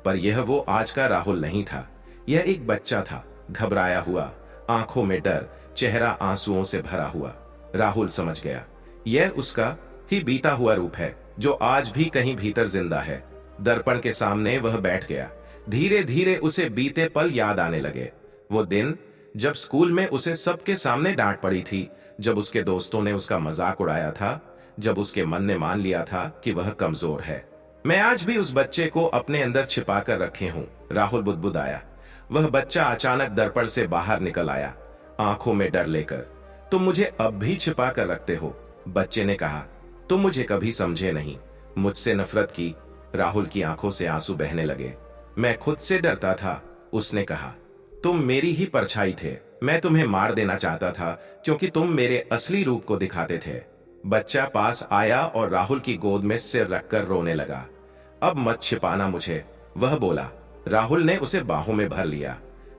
पर यह वो आज का राहुल नहीं था। यह एक बच्चा था, घबराया हुआ, आंखों में डर, चेहरा आंसुओं से भरा हुआ। राहुल समझ गया, यह उसका ही बीता हुआ रूप है, जो आज भी कहीं भीतर जिंदा है। दर्पण के सामने वह बैठ गया। धीरे धीरे उसे बीते पल याद आने लगे। वो दिन जब स्कूल में उसे सबके सामने डांट पड़ी थी, जब उसके दोस्तों ने उसका मजाक उड़ाया था, जब उसके मन ने मान लिया था कि वह कमजोर है। मैं आज भी उस बच्चे को अपने अंदर छिपा कर रखे हूं, राहुल बुदबुदाया। वह बच्चा अचानक दर्पण से बाहर निकल आया, आंखों में डर लेकर। तुम मुझे अब भी छिपा कर रखते हो, बच्चे ने कहा। तुम मुझे कभी समझे नहीं, मुझसे नफरत की। राहुल की आंखों से आंसू बहने लगे। मैं खुद से डरता था, उसने कहा। तुम मेरी ही परछाई थे। मैं तुम्हें मार देना चाहता था क्योंकि तुम मेरे असली रूप को दिखाते थे। बच्चा पास आया और राहुल की गोद में सिर रखकर रोने लगा। अब मत छिपाना मुझे, वह बोला। राहुल ने उसे बाहों में भर लिया।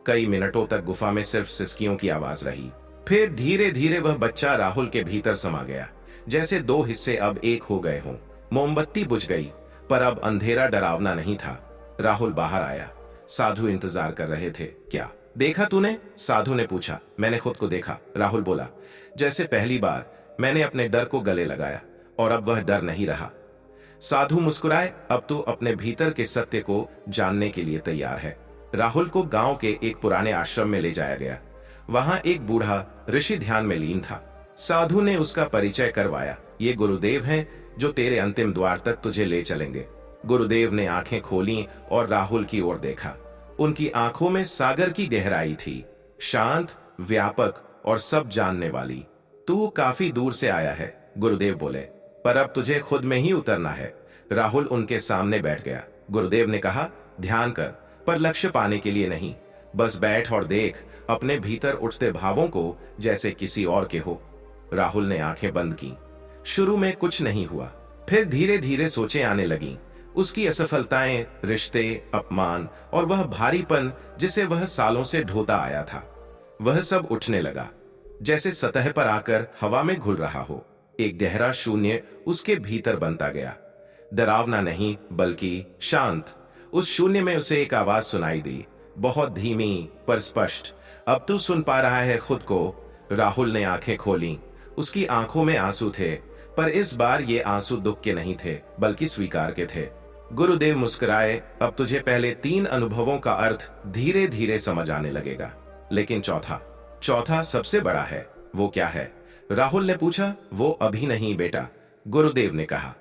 कई मिनटों तक गुफा में सिर्फ सिसकियों की आवाज रही। फिर धीरे धीरे वह बच्चा राहुल के भीतर समा गया, जैसे दो हिस्से अब एक हो गए हों। मोमबत्ती बुझ गई, पर अब अंधेरा डरावना नहीं था। राहुल बाहर आया। साधु इंतजार कर रहे थे। क्या देखा तूने? साधु ने पूछा। मैंने खुद को देखा, राहुल बोला। जैसे पहली बार मैंने अपने डर को गले लगाया, और अब वह डर नहीं रहा। साधु मुस्कुराए। अब तू अपने भीतर के सत्य को जानने के लिए तैयार है। राहुल को गांव के एक पुराने आश्रम में ले जाया गया। वहां एक बूढ़ा ऋषि ध्यान में लीन था। साधु ने उसका परिचय करवाया। ये गुरुदेव हैं जो तेरे अंतिम द्वार तक तुझे ले चलेंगे। गुरुदेव ने आंखें खोली और राहुल की ओर देखा। उनकी आंखों में सागर की गहराई थी, शांत, व्यापक और सब जानने वाली। तू काफी दूर से आया है, गुरुदेव बोले, पर अब तुझे खुद में ही उतरना है। राहुल उनके सामने बैठ गया। गुरुदेव ने कहा, ध्यान कर, पर लक्ष्य पाने के लिए नहीं। बस बैठ और देख अपने भीतर उठते भावों को, जैसे किसी और के हो। राहुल ने आंखें बंद की। शुरू में कुछ नहीं हुआ, फिर धीरे धीरे सोचें आने लगीं। उसकी असफलताएं, रिश्ते, अपमान और वह भारीपन जिसे वह सालों से ढोता आया था, वह सब उठने लगा, जैसे सतह पर आकर हवा में घुल रहा हो। एक गहरा शून्य उसके भीतर बनता गया। डरावना नहीं, बल्कि शांत। उस शून्य में उसे एक आवाज सुनाई दी, बहुत धीमी पर स्पष्ट। अब तू सुन पा रहा है खुद को? राहुल ने आंखें खोली। उसकी आंखों में आंसू थे, पर इस बार ये आंसू दुख के नहीं थे, बल्कि स्वीकार के थे। गुरुदेव मुस्कुराए। अब तुझे पहले 3 अनुभवों का अर्थ धीरे धीरे समझ आने लगेगा, लेकिन चौथा सबसे बड़ा है। वो क्या है? राहुल ने पूछा। वो अभी नहीं बेटा, गुरुदेव ने कहा।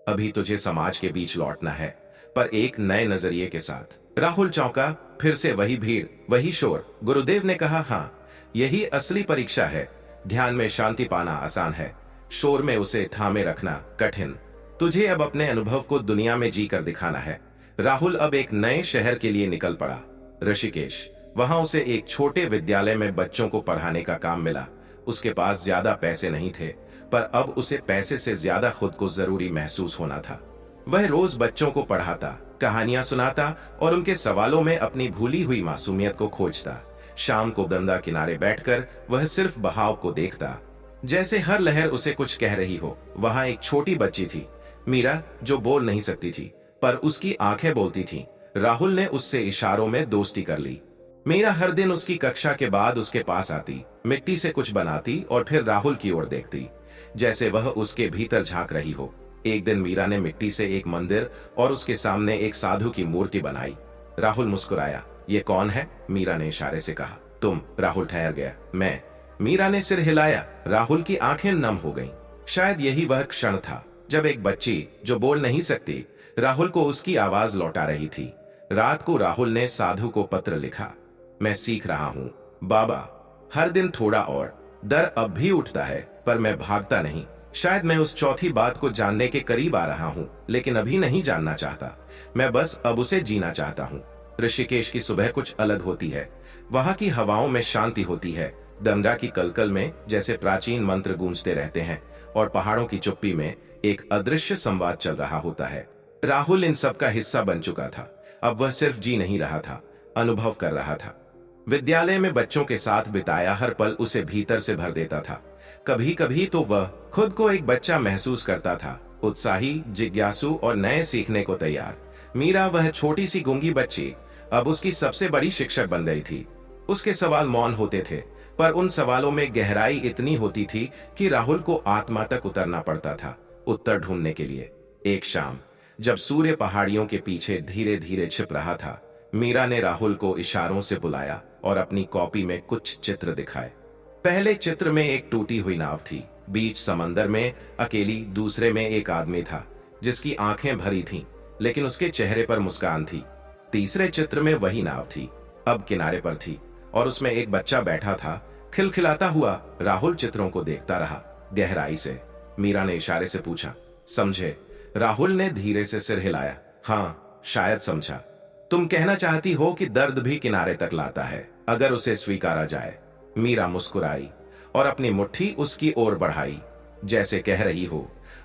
अभी तुझे समाज के बीच लौटना है, पर एक नए नजरिए के साथ। राहुल चौंका। फिर से वही भीड़, वही शोर। गुरुदेव ने कहा, हाँ, यही असली परीक्षा है। ध्यान में शांति पाना आसान है, शोर में उसे थामे रखना कठिन। तुझे अब अपने अनुभव को दुनिया में जी कर दिखाना है। राहुल अब एक नए शहर के लिए निकल पड़ा, ऋषिकेश। वहां उसे एक छोटे विद्यालय में बच्चों को पढ़ाने का काम मिला। उसके पास ज्यादा पैसे नहीं थे, पर अब उसे पैसे से ज्यादा खुद को जरूरी महसूस होना था। वह रोज बच्चों को पढ़ाता, कहानियां सुनाता और उनके सवालों में अपनी भूली हुई मासूमियत को खोजता। शाम को गंगा किनारे बैठकर वह सिर्फ बहाव को देखता, जैसे हर लहर उसे कुछ कह रही हो। वहां एक छोटी बच्ची थी, मीरा, जो बोल नहीं सकती थी, पर उसकी आंखें बोलती थीं। राहुल ने उससे इशारों में दोस्ती कर ली। मीरा हर दिन उसकी कक्षा के बाद उसके पास आती, मिट्टी से कुछ बनाती और फिर राहुल की ओर देखती, जैसे वह उसके भीतर झांक रही हो। एक दिन मीरा ने मिट्टी से एक मंदिर और उसके सामने एक साधु की मूर्ति बनाई। राहुल मुस्कुराया। ये कौन है? मीरा ने इशारे से कहा। तुम। राहुल ठहर गया। मैं। मीरा ने सिर हिलाया। राहुल की आंखें नम हो गईं। शायद यही वह क्षण था जब एक बच्ची जो बोल नहीं सकती, राहुल को उसकी आवाज लौटा रही थी। रात को राहुल ने साधु को पत्र लिखा। मैं सीख रहा हूँ बाबा, हर दिन थोड़ा और। डर अब भी उठता है, पर मैं भागता नहीं। शायद मैं उस चौथी बात को जानने के करीब आ रहा हूँ, लेकिन अभी नहीं जानना चाहता। मैं बस अब उसे जीना चाहता हूँ। ऋषिकेश की सुबह कुछ अलग होती है। वहां की हवाओं में शांति होती है, गंगा की कलकल में जैसे प्राचीन मंत्र गूंजते रहते हैं, और पहाड़ों की चुप्पी में एक अदृश्य संवाद चल रहा होता है। राहुल इन सब का हिस्सा बन चुका था। अब वह सिर्फ जी नहीं रहा था, अनुभव कर रहा था। विद्यालय में बच्चों के साथ बिताया हर पल उसे भीतर से भर देता था। कभी कभी तो वह खुद को एक बच्चा महसूस करता था, उत्साही, जिज्ञासु और नए सीखने को तैयार। मीरा, वह छोटी सी गूंगी बच्ची, अब उसकी सबसे बड़ी शिक्षक बन गई थी। उसके सवाल मौन होते थे, पर उन सवालों में गहराई इतनी होती थी कि राहुल को आत्मा तक उतरना पड़ता था उत्तर ढूंढने के लिए। एक शाम जब सूर्य पहाड़ियों के पीछे धीरे धीरे छिप रहा था, मीरा ने राहुल को इशारों से बुलाया और अपनी कॉपी में कुछ चित्र दिखाए। पहले चित्र में एक टूटी हुई नाव थी, बीच समंदर में अकेली। दूसरे में एक आदमी था जिसकी आंखें भरी थीं, लेकिन उसके चेहरे पर मुस्कान थी। तीसरे चित्र में वही नाव थी, अब किनारे पर थी और उसमें एक बच्चा बैठा था, खिलखिलाता हुआ। राहुल चित्रों को देखता रहा गहराई से। मीरा ने इशारे से पूछा, समझे? राहुल ने धीरे से सिर हिलाया। हाँ, शायद समझा। तुम कहना चाहती हो कि दर्द भी किनारे तक लाता है, अगर उसे स्वीकारा जाए। मीरा मुस्कुराई और अपनी मुट्ठी उसकी ओर बढ़ाई, जैसे कह रही हो,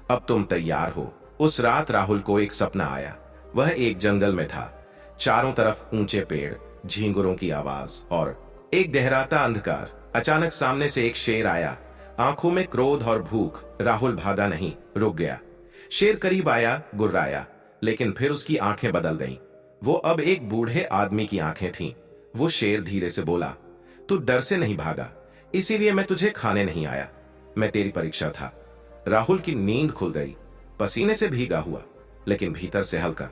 अब तुम तैयार हो। उस रात राहुल को एक सपना आया। वह एक जंगल में था, चारों तरफ ऊंचे पेड़, झींगुरों की आवाज और एक गहराता अंधकार। अचानक सामने से एक शेर आया, आंखों में क्रोध और भूख। राहुल भागा नहीं, रुक गया। शेर करीब आया, गुर्राया, लेकिन फिर उसकी आंखें बदल गईं। वो अब एक बूढ़े आदमी की आंखें थीं। वो शेर धीरे से बोला, तू डर से नहीं भागा, इसीलिए मैं तुझे खाने नहीं आया। मैं तेरी परीक्षा था। राहुल की नींद खुल गई, पसीने से भीगा हुआ, लेकिन भीतर से हल्का।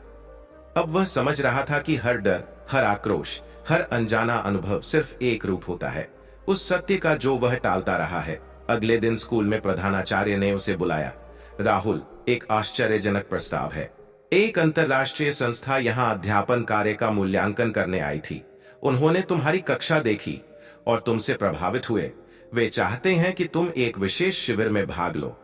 अब वह समझ रहा था कि हर डर, हर आक्रोश, हर अनजाना अनुभव सिर्फ एक रूप होता है, उस सत्य का जो वह टालता रहा है। अगले दिन स्कूल में प्रधानाचार्य ने उसे बुलाया। राहुल, एक आश्चर्यजनक प्रस्ताव है। एक अंतर्राष्ट्रीय संस्था यहाँ अध्यापन कार्य का मूल्यांकन करने आई थी। उन्होंने तुम्हारी कक्षा देखी और तुमसे प्रभावित हुए। वे चाहते हैं कि तुम एक विशेष शिविर में भाग लो,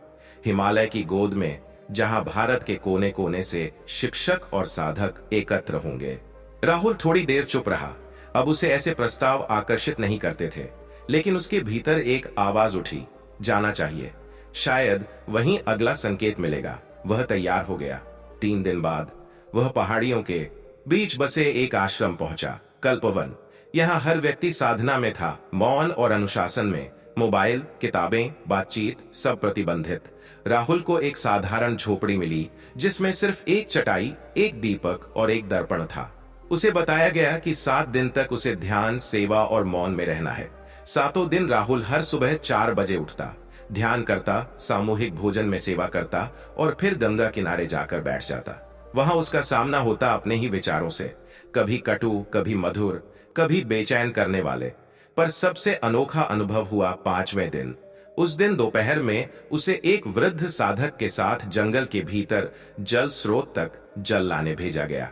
हिमालय की गोद में, जहां भारत के कोने कोने से शिक्षक और साधक एकत्र होंगे। राहुल थोड़ी देर चुप रहा। अब उसे ऐसे प्रस्ताव आकर्षित नहीं करते थे, लेकिन उसके भीतर एक आवाज उठी, जाना चाहिए, शायद वहीं अगला संकेत मिलेगा। वह तैयार हो गया। 3 दिन बाद वह पहाड़ियों के बीच बसे एक आश्रम पहुंचा, कल्पवन। यहाँ हर व्यक्ति साधना में था, मौन और अनुशासन में। मोबाइल, किताबें, बातचीत सब प्रतिबंधित। राहुल को एक साधारण झोपड़ी मिली, जिसमें सिर्फ एक चटाई, एक दीपक और एक दर्पण था। उसे बताया गया कि 7 दिन तक उसे ध्यान, सेवा और मौन में रहना है। 7 दिन राहुल हर सुबह 4 बजे उठता, ध्यान करता, सामूहिक भोजन में सेवा करता और फिर गंगा किनारे जाकर बैठ जाता। वहां उसका सामना होता अपने ही विचारों से, कभी कटु, कभी मधुर, कभी बेचैन करने वाले। पर सबसे अनोखा अनुभव हुआ 5वें दिन। उस दिन दोपहर में उसे एक वृद्ध साधक के साथ जंगल के भीतर जल स्रोत तक जल लाने भेजा गया।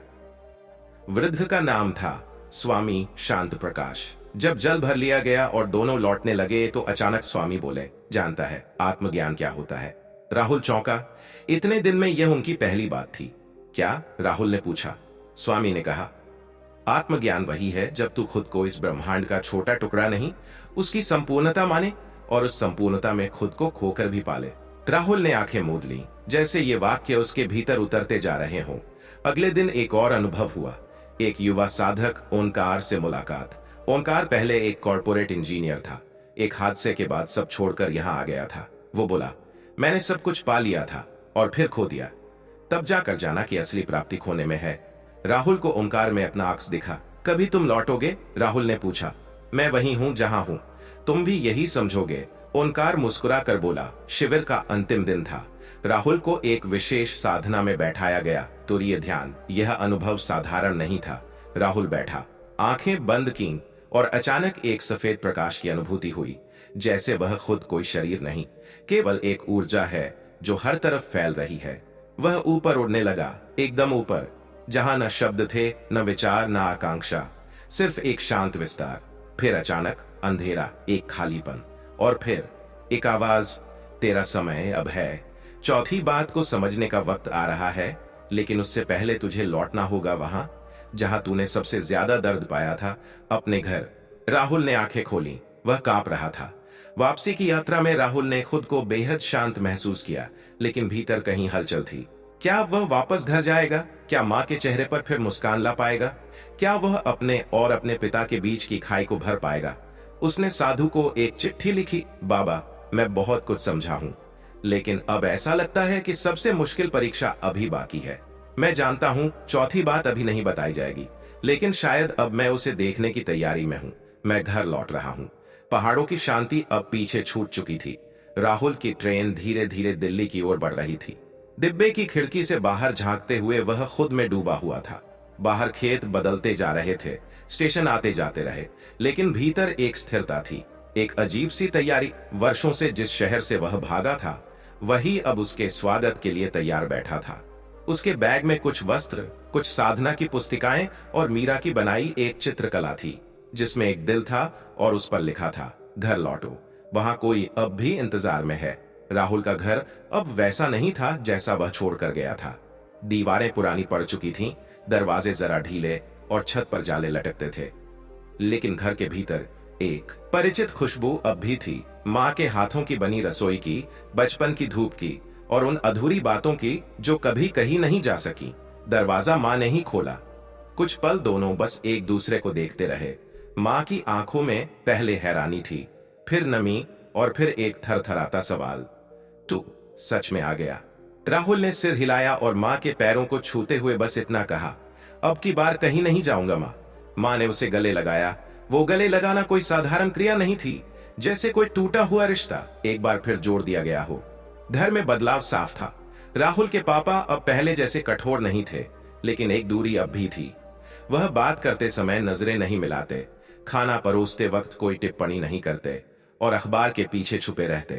वृद्ध का नाम था स्वामी शांत प्रकाश। जब जल भर लिया गया और दोनों लौटने लगे तो अचानक स्वामी बोले, जानता है आत्मज्ञान क्या होता है? राहुल चौंका। इतने दिन में यह उनकी पहली बात थी। क्या? राहुल ने पूछा। स्वामी ने कहा, आत्मज्ञान वही है जब तू खुद को इस ब्रह्मांड का छोटा टुकड़ा नहीं, उसकी संपूर्णता माने और उस संपूर्णता में खुद को खोकर भी पाले। राहुल ने आंखें मूंद ली, जैसे ये वाक्य उसके भीतर उतरते जा रहे हों। अगले दिन एक और अनुभव हुआ। एक युवा साधक ओंकार से मुलाकात। ओंकार पहले एक कॉर्पोरेट इंजीनियर था। एक हादसे के बाद सब छोड़कर यहाँ आ गया था। वो बोला, मैंने सब कुछ पा लिया था और फिर खो दिया। तब जाकर जाना कि असली प्राप्ति खोने में है। राहुल को ओंकार में अपना अक्स दिखा। कभी तुम लौटोगे? राहुल ने पूछा। मैं वहीं हूं जहां हूं, तुम भी यही समझोगे। ओंकार मुस्कुरा कर बोला। शिविर का अंतिम दिन था। राहुल को एक विशेष साधना में बैठाया गया, तुरीय ध्यान। यह अनुभव साधारण नहीं था। राहुल बैठा, आंखें बंद कीं और अचानक एक सफेद प्रकाश की अनुभूति हुई, जैसे वह खुद कोई शरीर नहीं, केवल एक ऊर्जा है जो हर तरफ फैल रही है। वह ऊपर उड़ने लगा, एकदम ऊपर, जहां न शब्द थे, न विचार, न आकांक्षा, सिर्फ एक शांत विस्तार। फिर अचानक अंधेरा, एक खालीपन, और फिर एक आवाज, तेरा समय अब है। चौथी बात को समझने का वक्त आ रहा है, लेकिन उससे पहले तुझे लौटना होगा वहां जहां तूने सबसे ज्यादा दर्द पाया था, अपने घर। राहुल ने आंखें खोली। वह कांप रहा था। वापसी की यात्रा में राहुल ने खुद को बेहद शांत महसूस किया, लेकिन भीतर कहीं हलचल थी। क्या वह वापस घर जाएगा? क्या माँ के चेहरे पर फिर मुस्कान ला पाएगा? क्या वह अपने और अपने पिता के बीच की खाई को भर पाएगा? उसने साधु को एक चिट्ठी लिखी, बाबा, मैं बहुत कुछ समझा हूं, लेकिन अब ऐसा लगता है कि सबसे मुश्किल परीक्षा अभी बाकी है। मैं जानता हूं चौथी बात अभी नहीं बताई जाएगी, लेकिन शायद अब मैं उसे देखने की तैयारी में हूं। मैं घर लौट रहा हूं। पहाड़ों की शांति अब पीछे छूट चुकी थी। राहुल की ट्रेन धीरे धीरे दिल्ली की ओर बढ़ रही थी। डिब्बे की खिड़की से बाहर झांकते हुए वह खुद में डूबा हुआ था। बाहर खेत बदलते जा रहे थे, स्टेशन आते जाते रहे, लेकिन भीतर एक स्थिरता थी, एक अजीब सी तैयारी। वर्षों से जिस शहर से वह भागा था, वही अब उसके स्वागत के लिए तैयार बैठा था। उसके बैग में कुछ वस्त्र, कुछ साधना की पुस्तिकाएं और मीरा की बनाई एक चित्रकला थी, जिसमें एक दिल था और उस पर लिखा था, घर लौटो, वहां कोई अब भी इंतजार में है। राहुल का घर अब वैसा नहीं था जैसा वह छोड़कर गया था। दीवारें पुरानी पड़ चुकी थीं, दरवाजे जरा ढीले और छत पर जाले लटकते थे, लेकिन घर के भीतर एक परिचित खुशबू अब भी थी। माँ के हाथों की बनी रसोई की, बचपन की धूप की और उन अधूरी बातों की जो कभी कही नहीं जा सकी। दरवाजा माँ ने ही खोला। कुछ पल दोनों बस एक दूसरे को देखते रहे। माँ की आंखों में पहले हैरानी थी, फिर नमी और फिर एक थरथराता सवाल, तू सच में आ गया? राहुल ने सिर हिलाया और माँ के पैरों को छूते हुए बस इतना कहा, अब की बार कहीं नहीं जाऊंगा माँ। माँ ने उसे गले लगाया। वो गले लगाना कोई साधारण क्रिया नहीं थी, जैसे कोई टूटा हुआ रिश्ता एक बार फिर जोड़ दिया गया हो। घर में बदलाव साफ था। राहुल के पापा अब पहले जैसे कठोर नहीं थे, लेकिन एक दूरी अब भी थी। वह बात करते समय नजरें नहीं मिलाते, खाना परोसते वक्त कोई टिप्पणी नहीं करते और अखबार के पीछे छुपे रहते।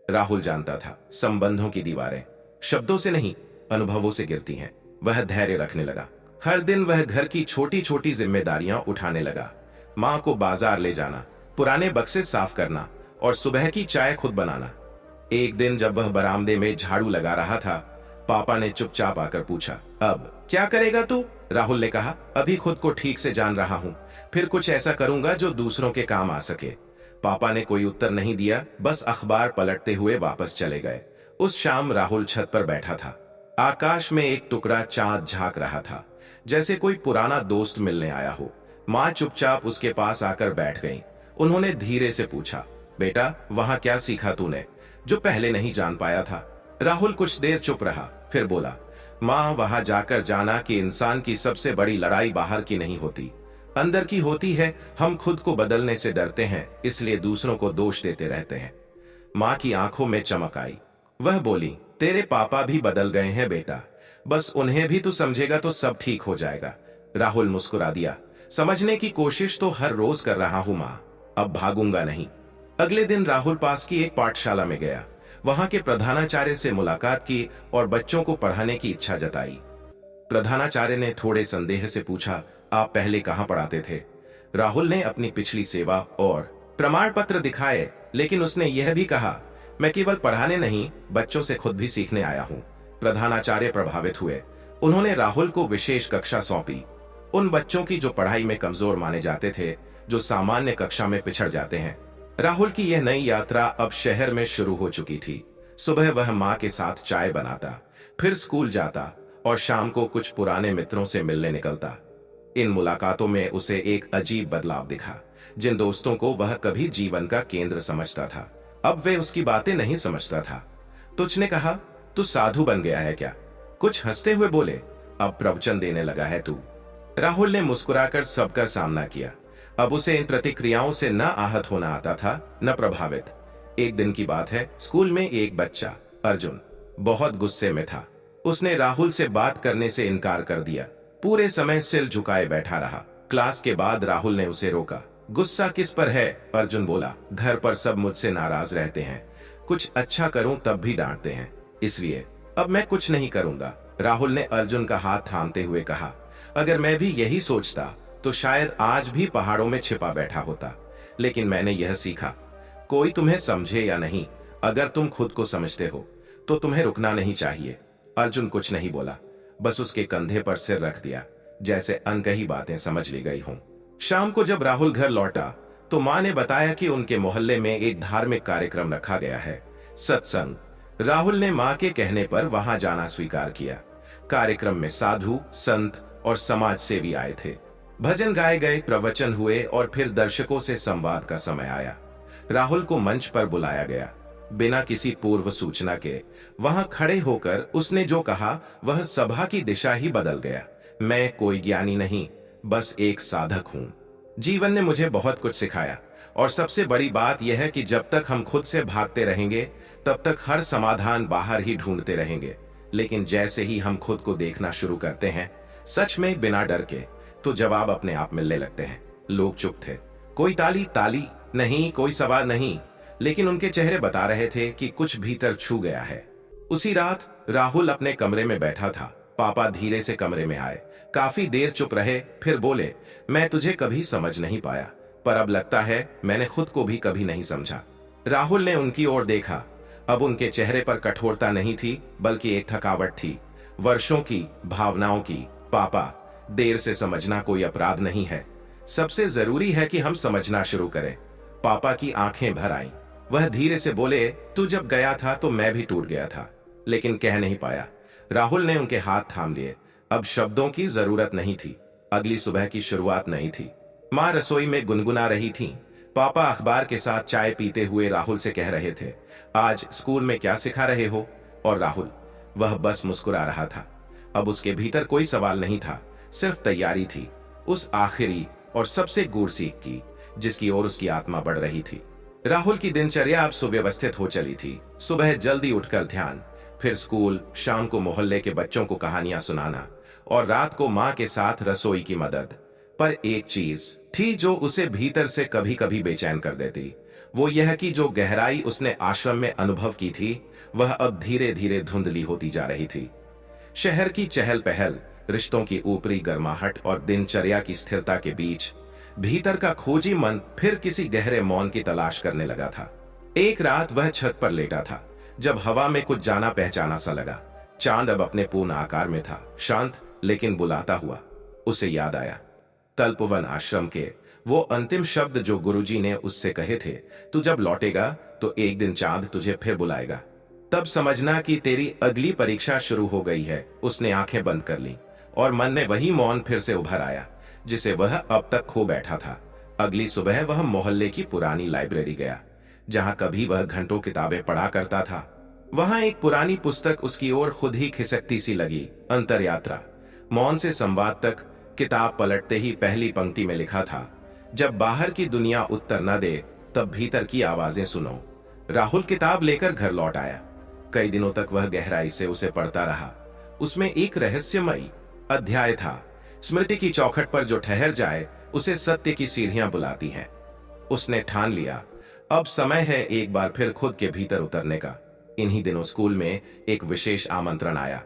राहुल जानता था, संबंधों की दीवारें शब्दों से नहीं, अनुभवों से गिरती हैं। वह धैर्य रखने लगा। हर दिन वह घर की छोटी छोटी जिम्मेदारियां उठाने लगा। माँ को बाजार ले जाना, पुराने बक्से साफ करना और सुबह की चाय खुद बनाना। एक दिन जब वह बरामदे में झाड़ू लगा रहा था, पापा ने चुपचाप आकर पूछा, अब क्या करेगा तू? राहुल ने कहा, अभी खुद को ठीक से जान रहा हूं, फिर कुछ ऐसा करूंगा जो दूसरों के काम आ सके। पापा ने कोई उत्तर नहीं दिया, बस अखबार पलटते हुए वापस चले गए। उस शाम राहुल छत पर बैठा था। आकाश में एक टुकड़ा चांद झांक रहा था, जैसे कोई पुराना दोस्त मिलने आया हो। माँ चुपचाप उसके पास आकर बैठ गईं। उन्होंने धीरे से पूछा, बेटा वहां क्या सीखा तूने जो पहले नहीं जान पाया था? राहुल कुछ देर चुप रहा, फिर बोला, माँ वहां जाकर जाना कि इंसान की सबसे बड़ी लड़ाई बाहर की नहीं होती, अंदर की होती है। हम खुद को बदलने से डरते हैं, इसलिए दूसरों को दोष देते रहते हैं। माँ की आंखों में चमक आई। वह बोली, तेरे पापा भी बदल गए हैं बेटा, बस उन्हें भी तू समझेगा तो सब ठीक हो जाएगा। राहुल मुस्कुरा दिया, समझने की कोशिश तो हर रोज कर रहा हूं माँ, अब भागूंगा नहीं। अगले दिन राहुल पास की एक पाठशाला में गया। वहां के प्रधानाचार्य से मुलाकात की और बच्चों को पढ़ाने की इच्छा जताई। प्रधानाचार्य ने थोड़े संदेह से पूछा, आप पहले कहां पढ़ाते थे? राहुल ने अपनी पिछली सेवा और प्रमाण पत्र दिखाए, लेकिन उसने यह भी कहा, मैं केवल पढ़ाने नहीं, बच्चों से खुद भी सीखने आया हूं। प्रधानाचार्य प्रभावित हुए। उन्होंने राहुल को विशेष कक्षा सौंपी। उन बच्चों की जो पढ़ाई में कमजोर माने जाते थे, जो सामान्य कक्षा में पिछड़ जाते हैं। राहुल की यह नई यात्रा अब शहर में शुरू हो चुकी थी। सुबह वह माँ के साथ चाय बनाता, फिर स्कूल जाता और शाम को कुछ पुराने मित्रों से मिलने निकलता। इन मुलाकातों में उसे एक अजीब बदलाव दिखा। जिन दोस्तों को वह कभी जीवन का केंद्र समझता था, अब वे उसकी बातें नहीं समझता था। तुझ ने कहा, तू साधु बन गया है क्या? कुछ हंसते हुए बोले, अब प्रवचन देने लगा है तू। राहुल ने मुस्कुराकर सबका सामना किया। अब उसे इन प्रतिक्रियाओं से न आहत होना आता था, न प्रभावित। एक दिन की बात है, स्कूल में एक बच्चा अर्जुन बहुत गुस्से में था। उसने राहुल से बात करने से इनकार कर दिया। पूरे समय सिर झुकाए बैठा रहा। क्लास के बाद राहुल ने उसे रोका। गुस्सा किस पर है? अर्जुन बोला, घर पर सब मुझसे नाराज रहते हैं, कुछ अच्छा करूं तब भी डांटते हैं, इसलिए अब मैं कुछ नहीं करूंगा। राहुल ने अर्जुन का हाथ थामते हुए कहा, अगर मैं भी यही सोचता तो शायद आज भी पहाड़ों में छिपा बैठा होता, लेकिन मैंने यह सीखा, कोई तुम्हें समझे या नहीं, अगर तुम खुद को समझते हो तो तुम्हें रुकना नहीं चाहिए। अर्जुन कुछ नहीं बोला, बस उसके कंधे पर सिर रख दिया, जैसे अनकही बातें समझ ली गई हों। शाम को जब राहुल घर लौटा तो माँ ने बताया कि उनके मोहल्ले में एक धार्मिक कार्यक्रम रखा गया है, सत्संग। राहुल ने माँ के कहने पर वहां जाना स्वीकार किया। कार्यक्रम में साधु, संत और समाज सेवी आए थे। भजन गाए गए, प्रवचन हुए और फिर दर्शकों से संवाद का समय आया। राहुल को मंच पर बुलाया गया। बिना किसी पूर्व सूचना के वहां खड़े होकर उसने जो कहा वह सभा की दिशा ही बदल गया। मैं कोई ज्ञानी नहीं, बस एक साधक हूं। जीवन ने मुझे बहुत कुछ सिखाया और सबसे बड़ी बात यह है कि जब तक हम खुद से भागते रहेंगे तब तक हर समाधान बाहर ही ढूंढते रहेंगे। लेकिन जैसे ही हम खुद को देखना शुरू करते हैं, सच में बिना डर के, तो जवाब अपने आप मिलने लगते हैं। लोग चुप थे, कोई ताली नहीं, कोई सवाल नहीं, लेकिन उनके चेहरे बता रहे थे कि कुछ भीतर छू गया है। उसी रात राहुल अपने कमरे में बैठा था। पापा धीरे से कमरे में आए, काफी देर चुप रहे, फिर बोले, मैं तुझे कभी समझ नहीं पाया, पर अब लगता है मैंने खुद को भी कभी नहीं समझा। राहुल ने उनकी ओर देखा। अब उनके चेहरे पर कठोरता नहीं थी, बल्कि एक थकावट थी, वर्षों की भावनाओं की। पापा, देर से समझना कोई अपराध नहीं है, सबसे जरूरी है कि हम समझना शुरू करें। पापा की आंखें भर आईं। वह धीरे से बोले, तू जब गया था तो मैं भी टूट गया था, लेकिन कह नहीं पाया। राहुल ने उनके हाथ थाम लिए। अब शब्दों की जरूरत नहीं थी। अगली सुबह की शुरुआत नहीं थी। माँ रसोई में गुनगुना रही थी। पापा अखबार के साथ चाय पीते हुए राहुल से कह रहे थे, आज स्कूल में क्या सिखा रहे हो? और राहुल, वह बस मुस्कुरा रहा था। अब उसके भीतर कोई सवाल नहीं था, सिर्फ तैयारी थी, उस आखिरी और सबसे गूढ़ सीख की, जिसकी ओर उसकी आत्मा बढ़ रही थी। राहुल की दिनचर्या अब सुव्यवस्थित हो चली थी। सुबह जल्दी उठकर ध्यान, फिर स्कूल, शाम को मोहल्ले के बच्चों को कहानियां सुनाना और रात को माँ के साथ रसोई की मदद। पर एक चीज थी जो उसे भीतर से कभी कभी बेचैन कर देती। वो यह कि जो गहराई उसने आश्रम में अनुभव की थी, वह अब धीरे धीरे धुंधली होती जा रही थी। शहर की चहल पहल, रिश्तों की ऊपरी गर्माहट और दिनचर्या की स्थिरता के बीच भीतर का खोजी मन फिर किसी गहरे मौन की तलाश करने लगा था। एक रात वह छत पर लेटा था, जब हवा में कुछ जाना पहचाना सा लगा। चांद अब अपने पूर्ण आकार में था, शांत लेकिन बुलाता हुआ। उसे याद आया तल्पवन आश्रम के वो अंतिम शब्द जो गुरुजी ने उससे कहे थे, तू जब लौटेगा तो एक दिन चांद तुझे फिर बुलाएगा, तब समझना कि तेरी अगली परीक्षा शुरू हो गई है। उसने आंखें बंद कर ली और मन में वही मौन फिर से उभर आया जिसे वह अब तक खो बैठा था। अगली सुबह वह मोहल्ले की पुरानी लाइब्रेरी गया, जहां कभी वह घंटों किताबें पढ़ा करता था। वहां एक पुरानी पुस्तक उसकी ओर खुद ही खिसकती सी लगी, अंतरयात्रा, मौन से संवाद तक। किताब पलटते ही पहली पंक्ति में लिखा था, जब बाहर की दुनिया उत्तर न दे तब भीतर की आवाजें सुनो। राहुल किताब लेकर घर लौट आया। कई दिनों तक वह गहराई से उसे पढ़ता रहा। उसमें एक रहस्यमयी अध्याय था, स्मृति की चौखट पर जो ठहर जाए उसे सत्य की सीढ़ियां बुलाती हैं। उसने ठान लिया, अब समय है एक बार फिर खुद के भीतर उतरने का। इन्हीं दिनों स्कूल में एक विशेष आमंत्रण आया।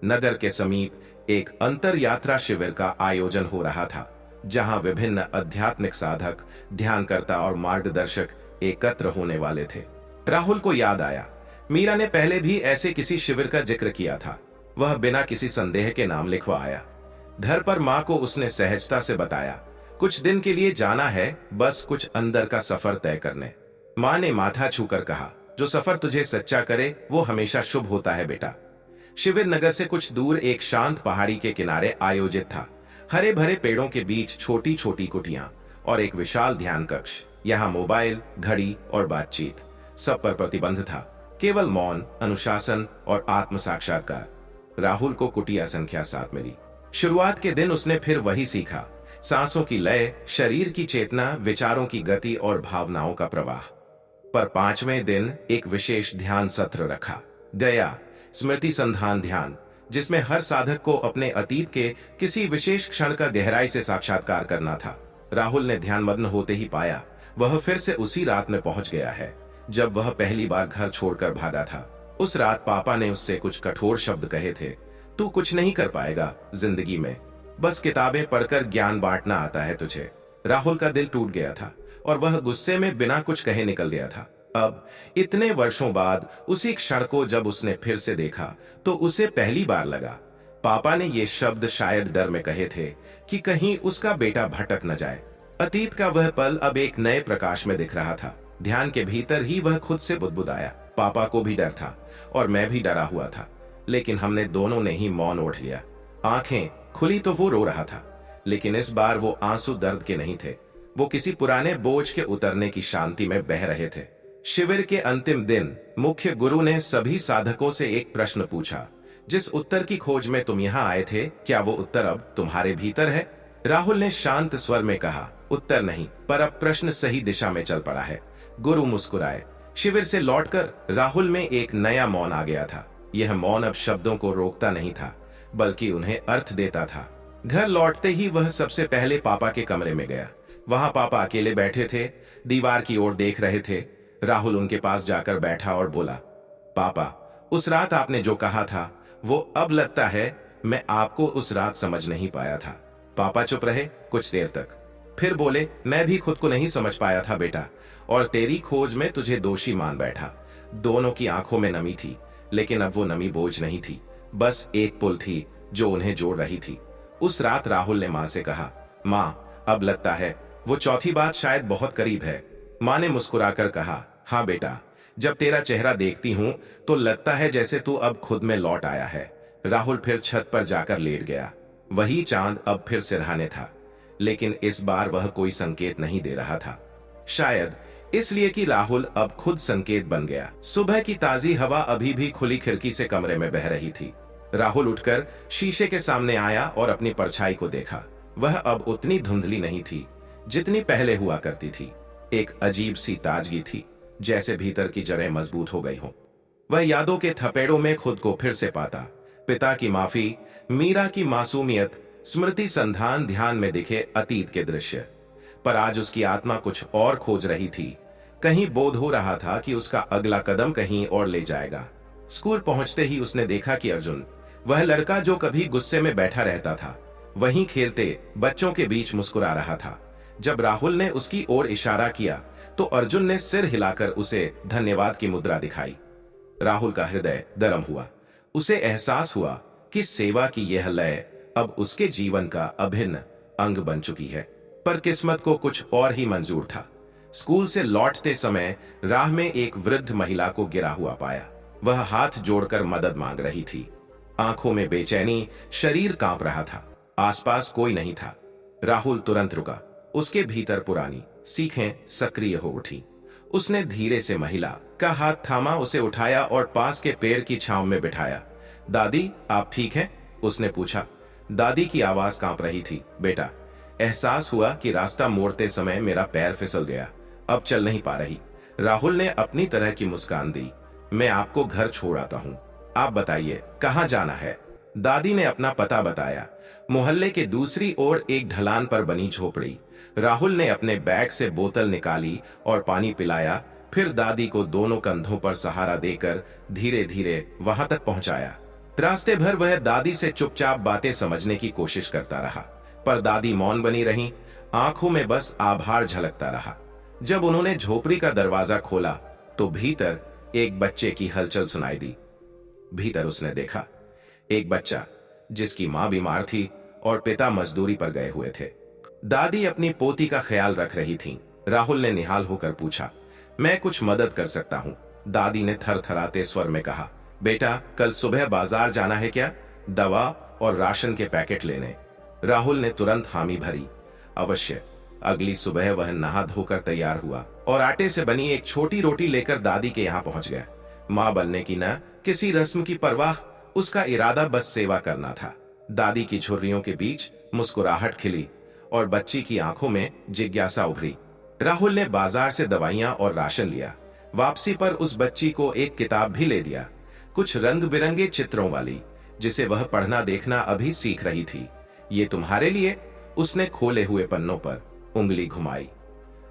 नगर के समीप एक अंतर यात्रा शिविर का आयोजन हो रहा था, जहां विभिन्न आध्यात्मिक साधक, ध्यानकर्ता और मार्गदर्शक एकत्र होने वाले थे। राहुल को याद आया, मीरा ने पहले भी ऐसे किसी शिविर का जिक्र किया था। वह बिना किसी संदेह के नाम लिखवा आया। घर पर माँ को उसने सहजता से बताया, कुछ दिन के लिए जाना है, बस कुछ अंदर का सफर तय करने। माँ ने माथा छूकर कहा, जो सफर तुझे सच्चा करे वो हमेशा शुभ होता है बेटा। शिविर नगर से कुछ दूर एक शांत पहाड़ी के किनारे आयोजित था। हरे भरे पेड़ों के बीच छोटी छोटी कुटियां और एक विशाल ध्यान कक्ष। यहाँ मोबाइल, घड़ी और बातचीत सब पर प्रतिबंध था, केवल मौन, अनुशासन और आत्म साक्षात्कार। राहुल को कुटिया संख्या 7 मिली। शुरुआत के दिन उसने फिर वही सीखा, सांसों की लय, शरीर की चेतना, विचारों की गति और भावनाओं का प्रवाह। पर 5वें दिन एक विशेष ध्यान सत्र रखा, दया स्मृति संधान ध्यान, जिसमें हर साधक को अपने अतीत के किसी विशेष क्षण का गहराई से साक्षात्कार करना था। राहुल ने ध्यानमग्न होते ही पाया वह फिर से उसी रात में पहुंच गया है जब वह पहली बार घर छोड़कर भागा था। उस रात पापा ने उससे कुछ कठोर शब्द कहे थे, तू कुछ नहीं कर पाएगा जिंदगी में, बस किताबें पढ़कर ज्ञान बांटना आता है तुझे। राहुल का दिल टूट गया था और वह गुस्से में बिना कुछ कहे निकल गया था। अब इतने वर्षों बाद उसी क्षण को जब उसने फिर से देखा तो उसे पहली बार लगा, पापा ने ये शब्द शायद डर में कहे थे कि कहीं उसका बेटा भटक न जाए। अतीत का वह पल अब एक नए प्रकाश में दिख रहा था। ध्यान के भीतर ही वह खुद से बुदबुदाया, पापा को भी डर था और मैं भी डरा हुआ था, लेकिन हमने दोनों ने ही मौन ओढ़ लिया। आंखें खुली तो वो रो रहा था, लेकिन इस बार वो आंसू दर्द के नहीं थे, वो किसी पुराने बोझ के उतरने की शांति में बह रहे थे। शिविर के अंतिम दिन मुख्य गुरु ने सभी साधकों से एक प्रश्न पूछा, जिस उत्तर की खोज में तुम यहाँ आए थे, क्या वो उत्तर अब तुम्हारे भीतर है? राहुल ने शांत स्वर में कहा, उत्तर नहीं, पर अब प्रश्न सही दिशा में चल पड़ा है। गुरु मुस्कुराए। शिविर से लौटकर राहुल में एक नया मौन आ गया था। यह मौन अब शब्दों को रोकता नहीं था, बल्कि उन्हें अर्थ देता था। घर लौटते ही वह सबसे पहले पापा के कमरे में गया। वहां पापा अकेले बैठे थे, दीवार की ओर देख रहे थे। राहुल उनके पास जाकर बैठा और बोला, पापा, उस रात आपने जो कहा था वो अब लगता है मैं आपको उस रात समझ नहीं पाया था। पापा चुप रहे कुछ देर तक, फिर बोले, मैं भी खुद को नहीं समझ पाया था बेटा, और तेरी खोज में तुझे दोषी मान बैठा। दोनों की आंखों में नमी थी, लेकिन अब वो नमी बोझ नहीं थी, बस एक पुल थी जो उन्हें जोड़ रही थी। उस रात राहुल ने माँ से कहा, माँ, अब लगता है वो चौथी बात शायद बहुत करीब है। माँ ने मुस्कुराकर कहा, हाँ बेटा, जब तेरा चेहरा देखती हूँ तो लगता है जैसे तू अब खुद में लौट आया है। राहुल फिर छत पर जाकर लेट गया। वही चांद अब फिर सिरहाने था, लेकिन इस बार वह कोई संकेत नहीं दे रहा था। शायद इसलिए कि राहुल अब खुद संकेत बन गया। सुबह की ताजी हवा अभी भी खुली खिड़की से कमरे में बह रही थी। राहुल उठकर शीशे के सामने आया और अपनी परछाई को देखा। वह अब उतनी धुंधली नहीं थी जितनी पहले हुआ करती थी। एक अजीब सी ताजगी थी, जैसे भीतर की जड़ें मजबूत हो गई हों। वह यादों के थपेड़ों में खुद को फिर से पाता। पिता की माफी, मीरा की मासूमियत, स्मृति संधान, ध्यान में दिखे अतीत के दृश्य। पर आज उसकी आत्मा कुछ और खोज रही थी। कहीं बोध हो रहा था कि उसका अगला कदम कहीं और ले जाएगा। स्कूल पहुंचते ही उसने देखा कि अर्जुन, वह लड़का जो कभी गुस्से में बैठा रहता था, वहीं खेलते बच्चों के बीच मुस्कुरा रहा था। जब राहुल ने उसकी ओर इशारा किया तो अर्जुन ने सिर हिलाकर उसे धन्यवाद की मुद्रा दिखाई। राहुल का हृदय गर्म हुआ। उसे एहसास हुआ कि सेवा की यह लय अब उसके जीवन का अभिन्न अंग बन चुकी है। पर किस्मत को कुछ और ही मंजूर था। स्कूल से लौटते समय राह में एक वृद्ध महिला को गिरा हुआ पाया। वह हाथ जोड़कर मदद मांग रही थी, आंखों में बेचैनी, शरीर कांप रहा था। आसपास कोई नहीं था। राहुल तुरंत रुका। उसके भीतर पुरानी सीखें सक्रिय हो उठी। उसने धीरे से महिला का हाथ थामा, उसे उठाया और पास के पेड़ की छांव में बिठाया। दादी, आप ठीक हैं? उसने पूछा। दादी की आवाज कांप रही थी। बेटा, एहसास हुआ कि रास्ता मोड़ते समय मेरा पैर फिसल गया, अब चल नहीं पा रही। राहुल ने अपनी तरह की मुस्कान दी। मैं आपको घर छोड़ आता हूँ, आप बताइए कहाँ जाना है? दादी ने अपना पता बताया। मोहल्ले के दूसरी ओर एक ढलान पर बनी झोपड़ी। राहुल ने अपने बैग से बोतल निकाली और पानी पिलाया, फिर दादी को दोनों कंधों पर सहारा देकर धीरे धीरे वहां तक पहुंचाया। रास्ते भर वह दादी से चुपचाप बातें समझने की कोशिश करता रहा, पर दादी मौन बनी रही, आंखों में बस आभार झलकता रहा। जब उन्होंने झोपड़ी का दरवाजा खोला तो भीतर एक बच्चे की हलचल सुनाई दी। भीतर उसने देखा एक बच्चा जिसकी मां बीमार थी और पिता मजदूरी पर गए हुए थे। दादी अपनी पोती का ख्याल रख रही थीं। राहुल ने निहाल होकर पूछा, मैं कुछ मदद कर सकता हूँ? दादी ने थरथराते स्वर में कहा, बेटा, कल सुबह बाजार जाना है क्या? दवा और राशन के पैकेट लेने। राहुल ने तुरंत हामी भरी। अवश्य। अगली सुबह वह नहा धोकर तैयार हुआ और आटे से बनी एक छोटी रोटी लेकर दादी के यहाँ पहुंच गया। मां बनने की न किसी रस्म की परवाह, उसका इरादा बस सेवा करना था। दादी की झुर्रियों के बीच मुस्कुराहट खिली और बच्ची की आंखों में जिज्ञासा उभरी। राहुल ने बाजार से दवाइयां और राशन लिया। वापसी पर उस बच्ची को एक किताब भी ले दिया, कुछ रंग बिरंगे चित्रों वाली, जिसे वह पढ़ना देखना अभी सीख रही थी। ये तुम्हारे लिए। उसने खोले हुए पन्नों पर उंगली घुमाई।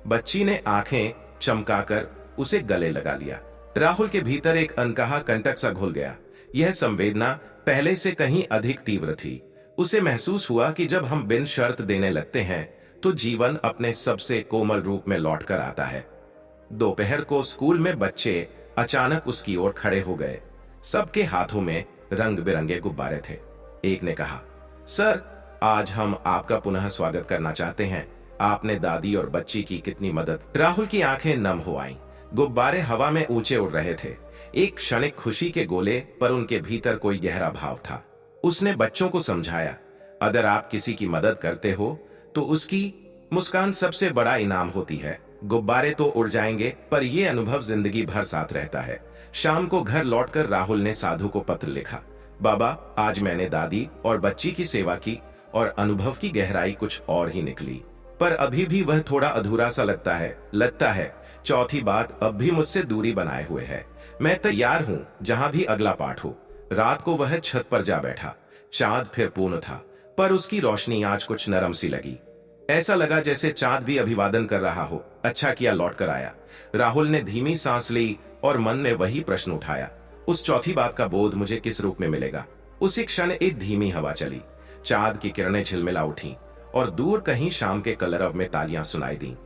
बच्ची ने आंखें चमकाकर उसे गले लगा लिया। राहुल के भीतर एक अनकहा कंटक सा घुल गया। यह संवेदना पहले से कहीं अधिक तीव्र थी। उसे महसूस हुआ कि जब हम बिन शर्त देने लगते हैं तो जीवन अपने सबसे कोमल रूप में लौट कर आता है। दोपहर को स्कूल में बच्चे अचानक उसकी ओर खड़े हो गए। सबके हाथों में रंग बिरंगे गुब्बारे थे। एक ने कहा, सर, आज हम आपका पुनः स्वागत करना चाहते हैं। आपने दादी और बच्ची की कितनी मदद। राहुल की आंखें नम हो आईं। गुब्बारे हवा में ऊंचे उड़ रहे थे, एक क्षणिक खुशी के गोले, पर उनके भीतर कोई गहरा भाव था। उसने बच्चों को समझाया, अगर आप किसी की मदद करते हो तो उसकी मुस्कान सबसे बड़ा इनाम होती है। गुब्बारे तो उड़ जाएंगे, पर ये अनुभव जिंदगी भर साथ रहता है। शाम को घर लौटकर राहुल ने साधु को पत्र लिखा। बाबा, आज मैंने दादी और बच्ची की सेवा की और अनुभव की गहराई कुछ और ही निकली, पर अभी भी वह थोड़ा अधूरा सा लगता है। चौथी बात अब भी मुझसे दूरी बनाए हुए है। मैं तैयार हूँ जहां भी अगला पाठ हो। रात को वह छत पर जा बैठा। चांद फिर पूर्ण था, पर उसकी रोशनी आज कुछ नरम सी लगी। ऐसा लगा जैसे चांद भी अभिवादन कर रहा हो। अच्छा किया लौट कर आया। राहुल ने धीमी सांस ली और मन में वही प्रश्न उठाया, उस चौथी बात का बोध मुझे किस रूप में मिलेगा। उसी क्षण एक धीमी हवा चली, चांद की किरणें झिलमिला उठी और दूर कहीं शाम के कलरव में तालियां सुनाई दी।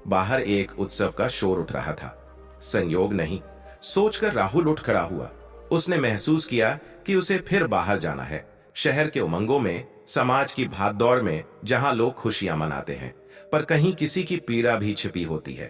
बाहर एक उत्सव का शोर उठ रहा था। संयोग नहीं सोचकर राहुल उठ खड़ा हुआ। उसने महसूस किया कि उसे फिर बाहर जाना है, शहर के उमंगों में, समाज की भागदौड़ में, जहां लोग खुशियां मनाते हैं, पर कहीं किसी की पीड़ा भी छिपी होती है।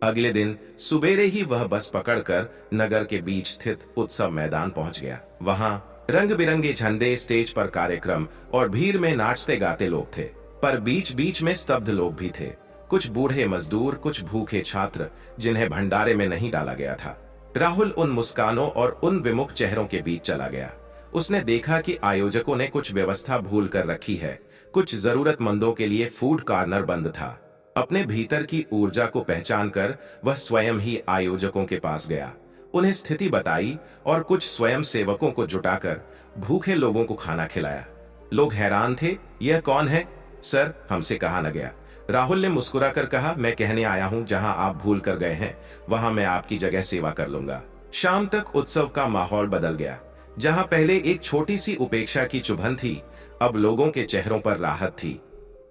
अगले दिन सुबेरे ही वह बस पकड़कर नगर के बीच स्थित उत्सव मैदान पहुंच गया। वहां रंग बिरंगे झंडे, स्टेज पर कार्यक्रम और भीड़ में नाचते गाते लोग थे, पर बीच बीच में स्तब्ध लोग भी थे। कुछ बूढ़े मजदूर, कुछ भूखे छात्र जिन्हें भंडारे में नहीं डाला गया था। राहुल उन मुस्कानों और उन विमुख चेहरों के बीच चला गया। उसने देखा कि आयोजकों ने कुछ व्यवस्था भूल कर रखी है। कुछ जरूरतमंदों के लिए फूड कॉर्नर बंद था। अपने भीतर की ऊर्जा को पहचानकर वह स्वयं ही आयोजकों के पास गया, उन्हें स्थिति बताई और कुछ स्वयं सेवकों को जुटाकर भूखे लोगों को खाना खिलाया। लोग हैरान थे, यह कौन है? सर, हमसे कहा न गया। राहुल ने मुस्कुराकर कहा, मैं कहने आया हूं जहां आप भूल कर गए हैं वहां मैं आपकी जगह सेवा कर लूंगा। शाम तक उत्सव का माहौल बदल गया। जहां पहले एक छोटी सी उपेक्षा की चुभन थी, अब लोगों के चेहरों पर राहत थी।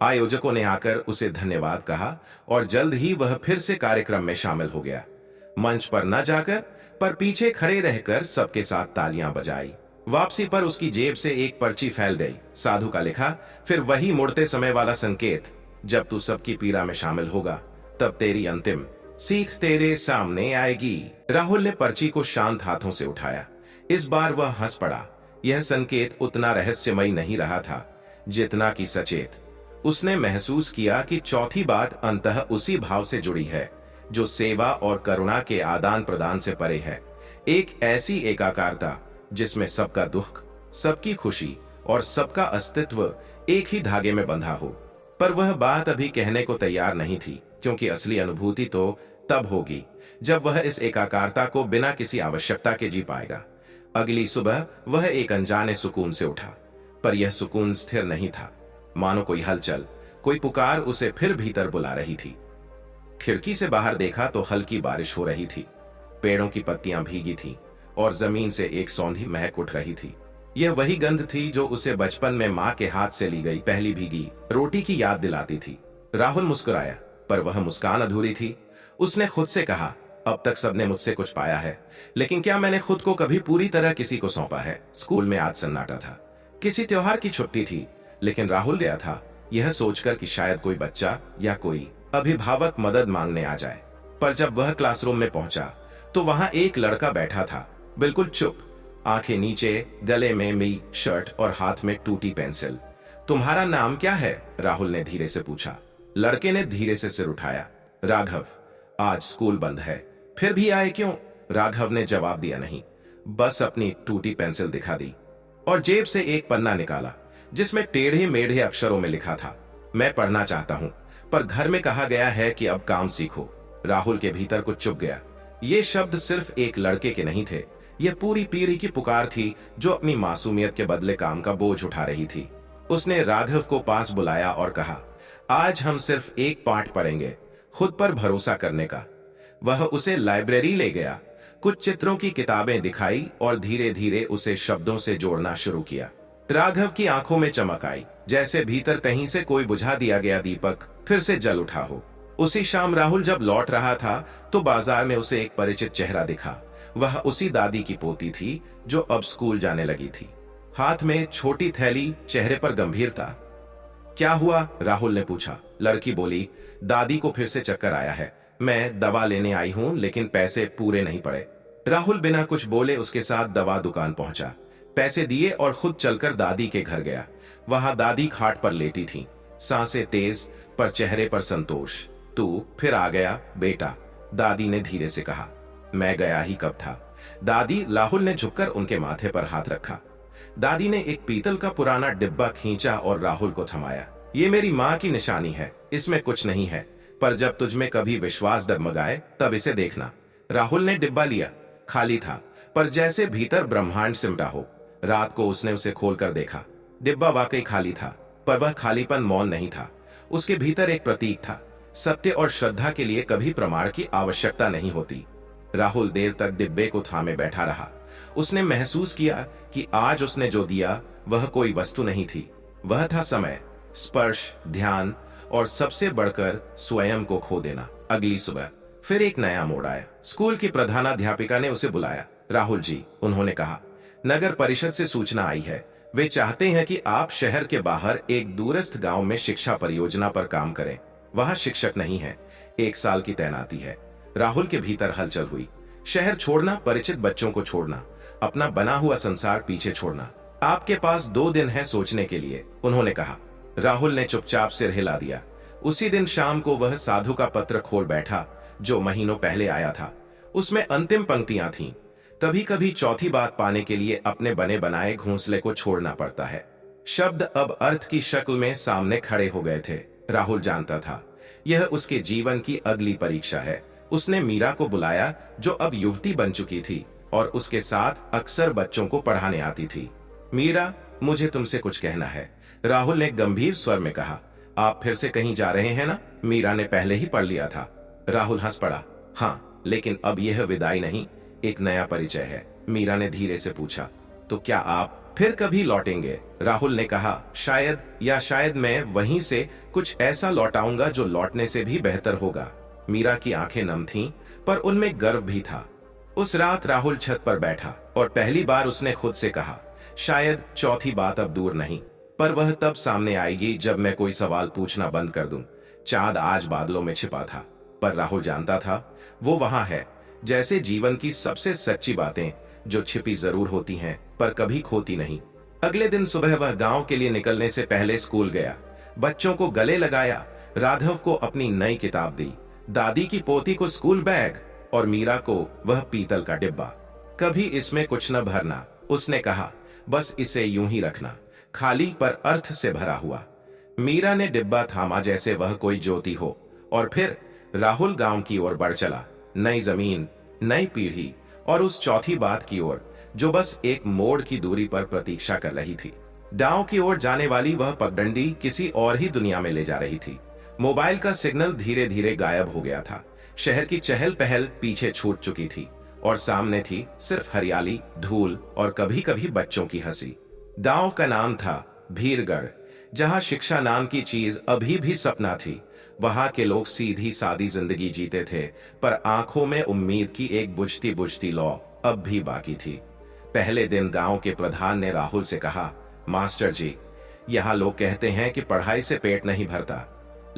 आयोजकों ने आकर उसे धन्यवाद कहा और जल्द ही वह फिर से कार्यक्रम में शामिल हो गया। मंच पर न जाकर, पर पीछे खड़े रहकर सबके साथ तालियां बजाई। वापसी पर उसकी जेब से एक पर्ची फैल गई। साधु का लिखा, फिर वही मुड़ते समय वाला संकेत, जब तू सबकी पीड़ा में शामिल होगा तब तेरी अंतिम सीख तेरे सामने आएगी। राहुल ने पर्ची को शांत हाथों से उठाया। इस बार वह हंस पड़ा। यह संकेत उतना रहस्यमयी नहीं रहा था जितना कि सचेत। उसने महसूस किया कि चौथी बात अंततः उसी भाव से जुड़ी है जो सेवा और करुणा के आदान प्रदान से परे है। एक ऐसी एकाकारता जिसमें सबका दुख, सबकी खुशी और सबका अस्तित्व एक ही धागे में बंधा हो। पर वह बात अभी कहने को तैयार नहीं थी, क्योंकि असली अनुभूति तो तब होगी जब वह इस एकाकारता को बिना किसी आवश्यकता के जी पाएगा। अगली सुबह वह एक अनजाने सुकून से उठा, पर यह सुकून स्थिर नहीं था। मानो कोई हलचल, कोई पुकार उसे फिर भीतर बुला रही थी। खिड़की से बाहर देखा तो हल्की बारिश हो रही थी। पेड़ों की पत्तियां भीगी थीं और जमीन से एक सौंधी महक उठ रही थी। यह वही गंध थी जो उसे बचपन में मां के हाथ से ली गई पहली भीगी रोटी की याद दिलाती थी। राहुल मुस्कुराया, पर वह मुस्कान अधूरी थी। उसने खुद से कहा, अब तक सबने मुझसे कुछ पाया है, लेकिन क्या मैंने खुद को कभी पूरी तरह किसी को सौंपा है? स्कूल में आज सन्नाटा था। किसी त्योहार की छुट्टी थी, लेकिन राहुल गया था यह सोचकर कि शायद कोई बच्चा या कोई अभिभावक मदद मांगने आ जाए। पर जब वह क्लासरूम में पहुंचा तो वहां एक लड़का बैठा था, बिल्कुल चुप, आंखें नीचे, गले में मी शर्ट और हाथ में टूटी पेंसिल। तुम्हारा नाम क्या है? राहुल ने धीरे से पूछा। लड़के ने धीरे से सिर उठाया। राघव। आज स्कूल बंद है, फिर भी आए क्यों? राघव ने जवाब दिया नहीं, बस अपनी टूटी पेंसिल दिखा दी और जेब से एक पन्ना निकाला जिसमें टेढ़े मेढ़े अक्षरों में लिखा था, मैं पढ़ना चाहता हूं, पर घर में कहा गया है कि अब काम सीखो। राहुल के भीतर कुछ चुप गया। ये शब्द सिर्फ एक लड़के के नहीं थे, यह पूरी पीढ़ी की पुकार थी जो अपनी मासूमियत के बदले काम का बोझ उठा रही थी। उसने राघव को पास बुलाया और कहा, आज हम सिर्फ एक पाठ पढ़ेंगे, खुद पर भरोसा करने का। वह उसे लाइब्रेरी ले गया, कुछ चित्रों की किताबें दिखाई और धीरे धीरे उसे शब्दों से जोड़ना शुरू किया। राघव की आंखों में चमक आई, जैसे भीतर कहीं से कोई बुझा दिया गया दीपक फिर से जल उठा हो। उसी शाम राहुल जब लौट रहा था तो बाजार में उसे एक परिचित चेहरा दिखा। वह उसी दादी की पोती थी जो अब स्कूल जाने लगी थी। हाथ में छोटी थैली, चेहरे पर गंभीरता। क्या हुआ? राहुल ने पूछा। लड़की बोली, दादी को फिर से चक्कर आया है, मैं दवा लेने आई हूं लेकिन पैसे पूरे नहीं पड़े। राहुल बिना कुछ बोले उसके साथ दवा दुकान पहुंचा, पैसे दिए और खुद चलकर दादी के घर गया। वहां दादी खाट पर लेटी थी, सांसें तेज पर चेहरे पर संतोष। तू फिर आ गया बेटा, दादी ने धीरे से कहा। मैं गया ही कब था दादी, राहुल ने झुककर उनके माथे पर हाथ रखा। दादी ने एक पीतल का पुराना डिब्बा खींचा और राहुल को थमाया। ये मेरी माँ की निशानी है, इसमें कुछ नहीं है, पर जब तुझमें कभी विश्वास डगमगाए तब इसे देखना। राहुल ने डिब्बा लिया। खाली था, पर जैसे भीतर ब्रह्मांड सिमटा हो। रात को उसने उसे खोलकर देखा। डिब्बा वाकई खाली था, पर वह खालीपन मौन नहीं था। उसके भीतर एक प्रतीक था। सत्य और श्रद्धा के लिए कभी प्रमाण की आवश्यकता नहीं होती। राहुल देर तक डिब्बे को थामे बैठा रहा। उसने महसूस किया कि आज उसने जो दिया वह कोई वस्तु नहीं थी, वह था समय, स्पर्श, ध्यान और सबसे बढ़कर स्वयं को खो देना। अगली सुबह फिर एक नया मोड़ आया। स्कूल की प्रधानाध्यापिका ने उसे बुलाया। राहुल जी, उन्होंने कहा, नगर परिषद से सूचना आई है। वे चाहते हैं कि आप शहर के बाहर एक दूरस्थ गांव में शिक्षा परियोजना पर काम करें। वहां शिक्षक नहीं है, 1 साल की तैनाती है। राहुल के भीतर हलचल हुई। शहर छोड़ना, परिचित बच्चों को छोड़ना, अपना बना हुआ संसार पीछे छोड़ना। आपके पास 2 दिन है सोचने के लिए, उन्होंने कहा। राहुल ने चुपचाप सिर हिला दिया। उसी दिन शाम को वह साधु का पत्र खोल बैठा जो महीनों पहले आया था। उसमें अंतिम पंक्तियां थीं, कभी कभी चौथी बात पाने के लिए अपने बने बनाए घोंसले को छोड़ना पड़ता है। शब्द अब अर्थ की शक्ल में सामने खड़े हो गए थे। राहुल जानता था यह उसके जीवन की अगली परीक्षा है। उसने मीरा को बुलाया, जो अब युवती बन चुकी थी और उसके साथ अक्सर बच्चों को पढ़ाने आती थी। मीरा, मुझे तुमसे कुछ कहना है, राहुल ने गंभीर स्वर में कहा। आप फिर से कहीं जा रहे हैं ना? मीरा ने पहले ही पढ़ लिया था। राहुल हंस पड़ा। हाँ, लेकिन अब यह विदाई नहीं, एक नया परिचय है। मीरा ने धीरे से पूछा, तो क्या आप फिर कभी लौटेंगे? राहुल ने कहा, शायद मैं वहीं से कुछ ऐसा लौटाऊंगा जो लौटने से भी बेहतर होगा। मीरा की आंखें नम थीं, पर उनमें गर्व भी था। उस रात राहुल छत पर बैठा और पहली बार उसने खुद से कहा, शायद चौथी बात अब दूर नहीं, पर वह तब सामने आएगी जब मैं कोई सवाल पूछना बंद कर दूं। चांद आज बादलों में छिपा था, पर राहुल जानता था वो वहां है। जैसे जीवन की सबसे सच्ची बातें जो छिपी जरूर होती हैं, पर कभी खोती नहीं। अगले दिन सुबह वह गांव के लिए निकलने से पहले स्कूल गया। बच्चों को गले लगाया, राघव को अपनी नई किताब दी, दादी की पोती को स्कूल बैग और मीरा को वह पीतल का डिब्बा। कभी इसमें कुछ न भरना, उसने कहा, बस इसे यूं ही रखना, खाली पर अर्थ से भरा हुआ। मीरा ने डिब्बा थामा जैसे वह कोई ज्योति हो, और फिर राहुल गांव की ओर बढ़ चला। नई जमीन, नई पीढ़ी और उस चौथी बात की ओर जो बस एक मोड़ की दूरी पर प्रतीक्षा कर रही थी। गांव की ओर जाने वाली वह पगडंडी किसी और ही दुनिया में ले जा रही थी। मोबाइल का सिग्नल धीरे धीरे गायब हो गया था। शहर की चहल पहल पीछे छूट चुकी थी और सामने थी सिर्फ हरियाली, धूल और कभी कभी बच्चों की हंसी। गांव का नाम था भीरगढ़, जहां शिक्षा नाम की चीज अभी भी सपना थी। वहां के लोग सीधी सादी जिंदगी जीते थे, पर आंखों में उम्मीद की एक बुझती बुझती लौ अब भी बाकी थी। पहले दिन गांव के प्रधान ने राहुल से कहा, मास्टर जी, यहाँ लोग कहते हैं कि पढ़ाई से पेट नहीं भरता,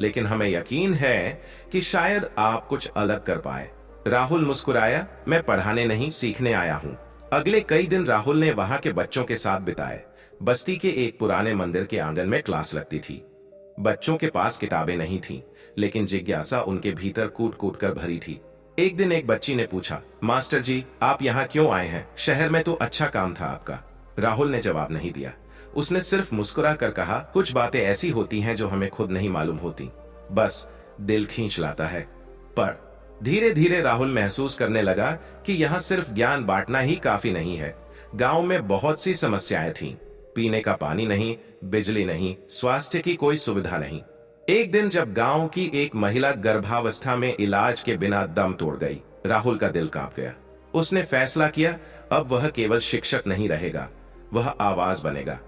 लेकिन हमें यकीन है कि शायद आप कुछ अलग कर पाए। राहुल मुस्कुराया, मैं पढ़ाने नहीं, सीखने आया हूँ। अगले कई दिन राहुल ने वहां के बच्चों के साथ बिताए। बस्ती के एक पुराने मंदिर के आंगन में क्लास लगती थी। बच्चों के पास किताबें नहीं थीं, लेकिन जिज्ञासा उनके भीतर कूट कूट कर भरी थी। एक दिन एक बच्ची ने पूछा, मास्टर जी, आप यहाँ क्यों आए हैं? शहर में तो अच्छा काम था आपका। राहुल ने जवाब नहीं दिया। उसने सिर्फ मुस्कुरा कर कहा, कुछ बातें ऐसी होती हैं जो हमें खुद नहीं मालूम होती, बस दिल खींच लाता है। पर धीरे धीरे राहुल महसूस करने लगा कि यहाँ सिर्फ ज्ञान बांटना ही काफी नहीं है। गांव में बहुत सी समस्याएं थीं। पीने का पानी नहीं, बिजली नहीं, स्वास्थ्य की कोई सुविधा नहीं। एक दिन जब गांव की एक महिला गर्भावस्था में इलाज के बिना दम तोड़ गई, राहुल का दिल कांप गया। उसने फैसला किया, अब वह केवल शिक्षक नहीं रहेगा, वह आवाज बनेगा।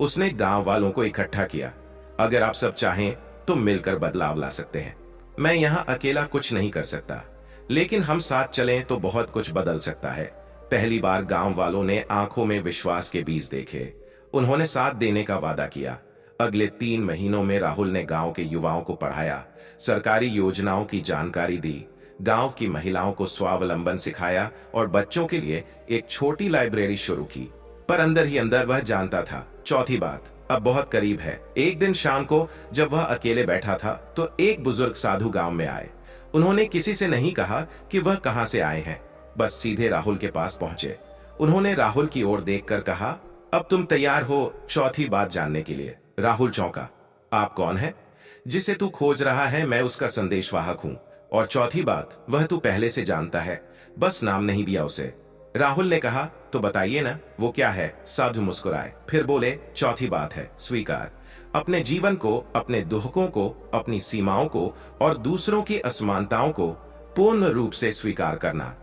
उसने गांव वालों को इकट्ठा किया। अगर आप सब चाहें तो मिलकर बदलाव ला सकते हैं। मैं यहाँ अकेला कुछ नहीं कर सकता, लेकिन हम साथ चलें तो बहुत कुछ बदल सकता है। पहली बार गांव वालों ने आंखों में विश्वास के बीज देखे। उन्होंने साथ देने का वादा किया। अगले 3 महीनों में राहुल ने गांव के युवाओं को पढ़ाया, सरकारी योजनाओं की जानकारी दी, गांव की महिलाओं को स्वावलंबन सिखाया और बच्चों के लिए एक छोटी लाइब्रेरी शुरू की। पर अंदर ही अंदर वह जानता था, चौथी बात अब बहुत करीब है। एक दिन शाम को जब वह अकेले बैठा था तो एक बुजुर्ग साधु गांव में आए। उन्होंने किसी से नहीं कहा कि वह कहां से आए हैं, बस सीधे राहुल के पास पहुंचे। उन्होंने राहुल की ओर देखकर कहा, अब तुम तैयार हो चौथी बात जानने के लिए? राहुल चौंका। आप कौन है? जिसे तू खोज रहा है मैं उसका संदेशवाहक हूं। और चौथी बात वह तू पहले से जानता है, बस नाम नहीं दिया उसे। राहुल ने कहा, तो बताइए ना, वो क्या है? साधु मुस्कुराए, फिर बोले, चौथी बात है स्वीकार। अपने जीवन को, अपने दुखों को, अपनी सीमाओं को और दूसरों की असमानताओं को पूर्ण रूप से स्वीकार करना।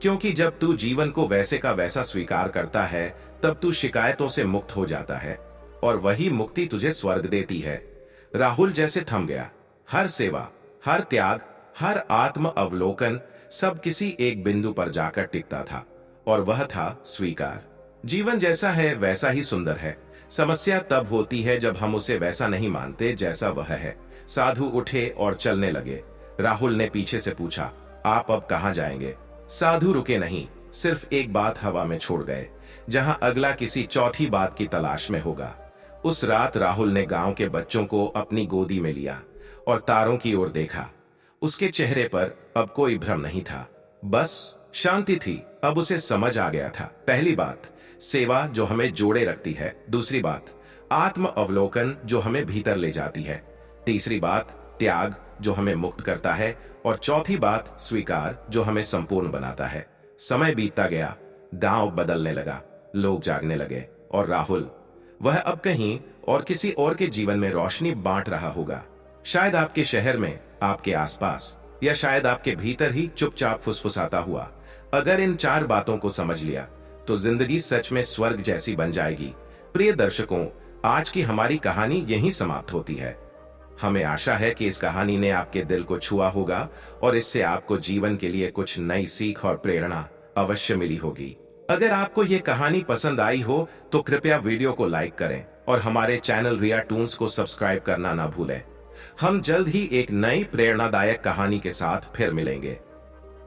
क्योंकि जब तू जीवन को वैसे का वैसा स्वीकार करता है तब तू शिकायतों से मुक्त हो जाता है और वही मुक्ति तुझे स्वर्ग देती है। राहुल जैसे थम गया। हर सेवा, हर त्याग, हर आत्म अवलोकन सब किसी एक बिंदु पर जाकर टिकता था और वह था स्वीकार। जीवन जैसा है वैसा ही सुंदर है। समस्या तब होती है जब हम उसे वैसा नहीं मानते जैसा वह है। साधु उठे और चलने लगे। राहुल ने पीछे से पूछा, आप अब कहां जाएंगे? साधु रुके नहीं, सिर्फ एक बात हवा में छोड़ गए, जहां अगला किसी चौथी बात की तलाश में होगा। उस रात राहुल ने गांव के बच्चों को अपनी गोदी में लिया और तारों की ओर देखा। उसके चेहरे पर अब कोई भ्रम नहीं था, बस शांति थी। अब उसे समझ आ गया था, पहली बात सेवा जो हमें जोड़े रखती है, दूसरी बात आत्म अवलोकन जो हमें भीतर ले जाती है, तीसरी बात त्याग जो हमें मुक्त करता है और चौथी बात स्वीकार जो हमें संपूर्ण बनाता है। समय बीतता गया, दांव बदलने लगा, लोग जागने लगे और राहुल, वह अब कहीं और किसी और के जीवन में रोशनी बांट रहा होगा। शायद आपके शहर में, आपके आसपास, या शायद आपके भीतर ही चुपचाप फुसफुसाता हुआ। अगर इन चार बातों को समझ लिया तो जिंदगी सच में स्वर्ग जैसी बन जाएगी। प्रिय दर्शकों, आज की हमारी कहानी यहीं समाप्त होती है। हमें आशा है कि इस कहानी ने आपके दिल को छुआ होगा और इससे आपको जीवन के लिए कुछ नई सीख और प्रेरणा अवश्य मिली होगी। अगर आपको ये कहानी पसंद आई हो तो कृपया वीडियो को लाइक करें और हमारे चैनल रिया टून्स को सब्सक्राइब करना ना भूलें। हम जल्द ही एक नई प्रेरणादायक कहानी के साथ फिर मिलेंगे।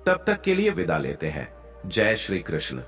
तब तक के लिए विदा लेते हैं। जय श्री कृष्ण।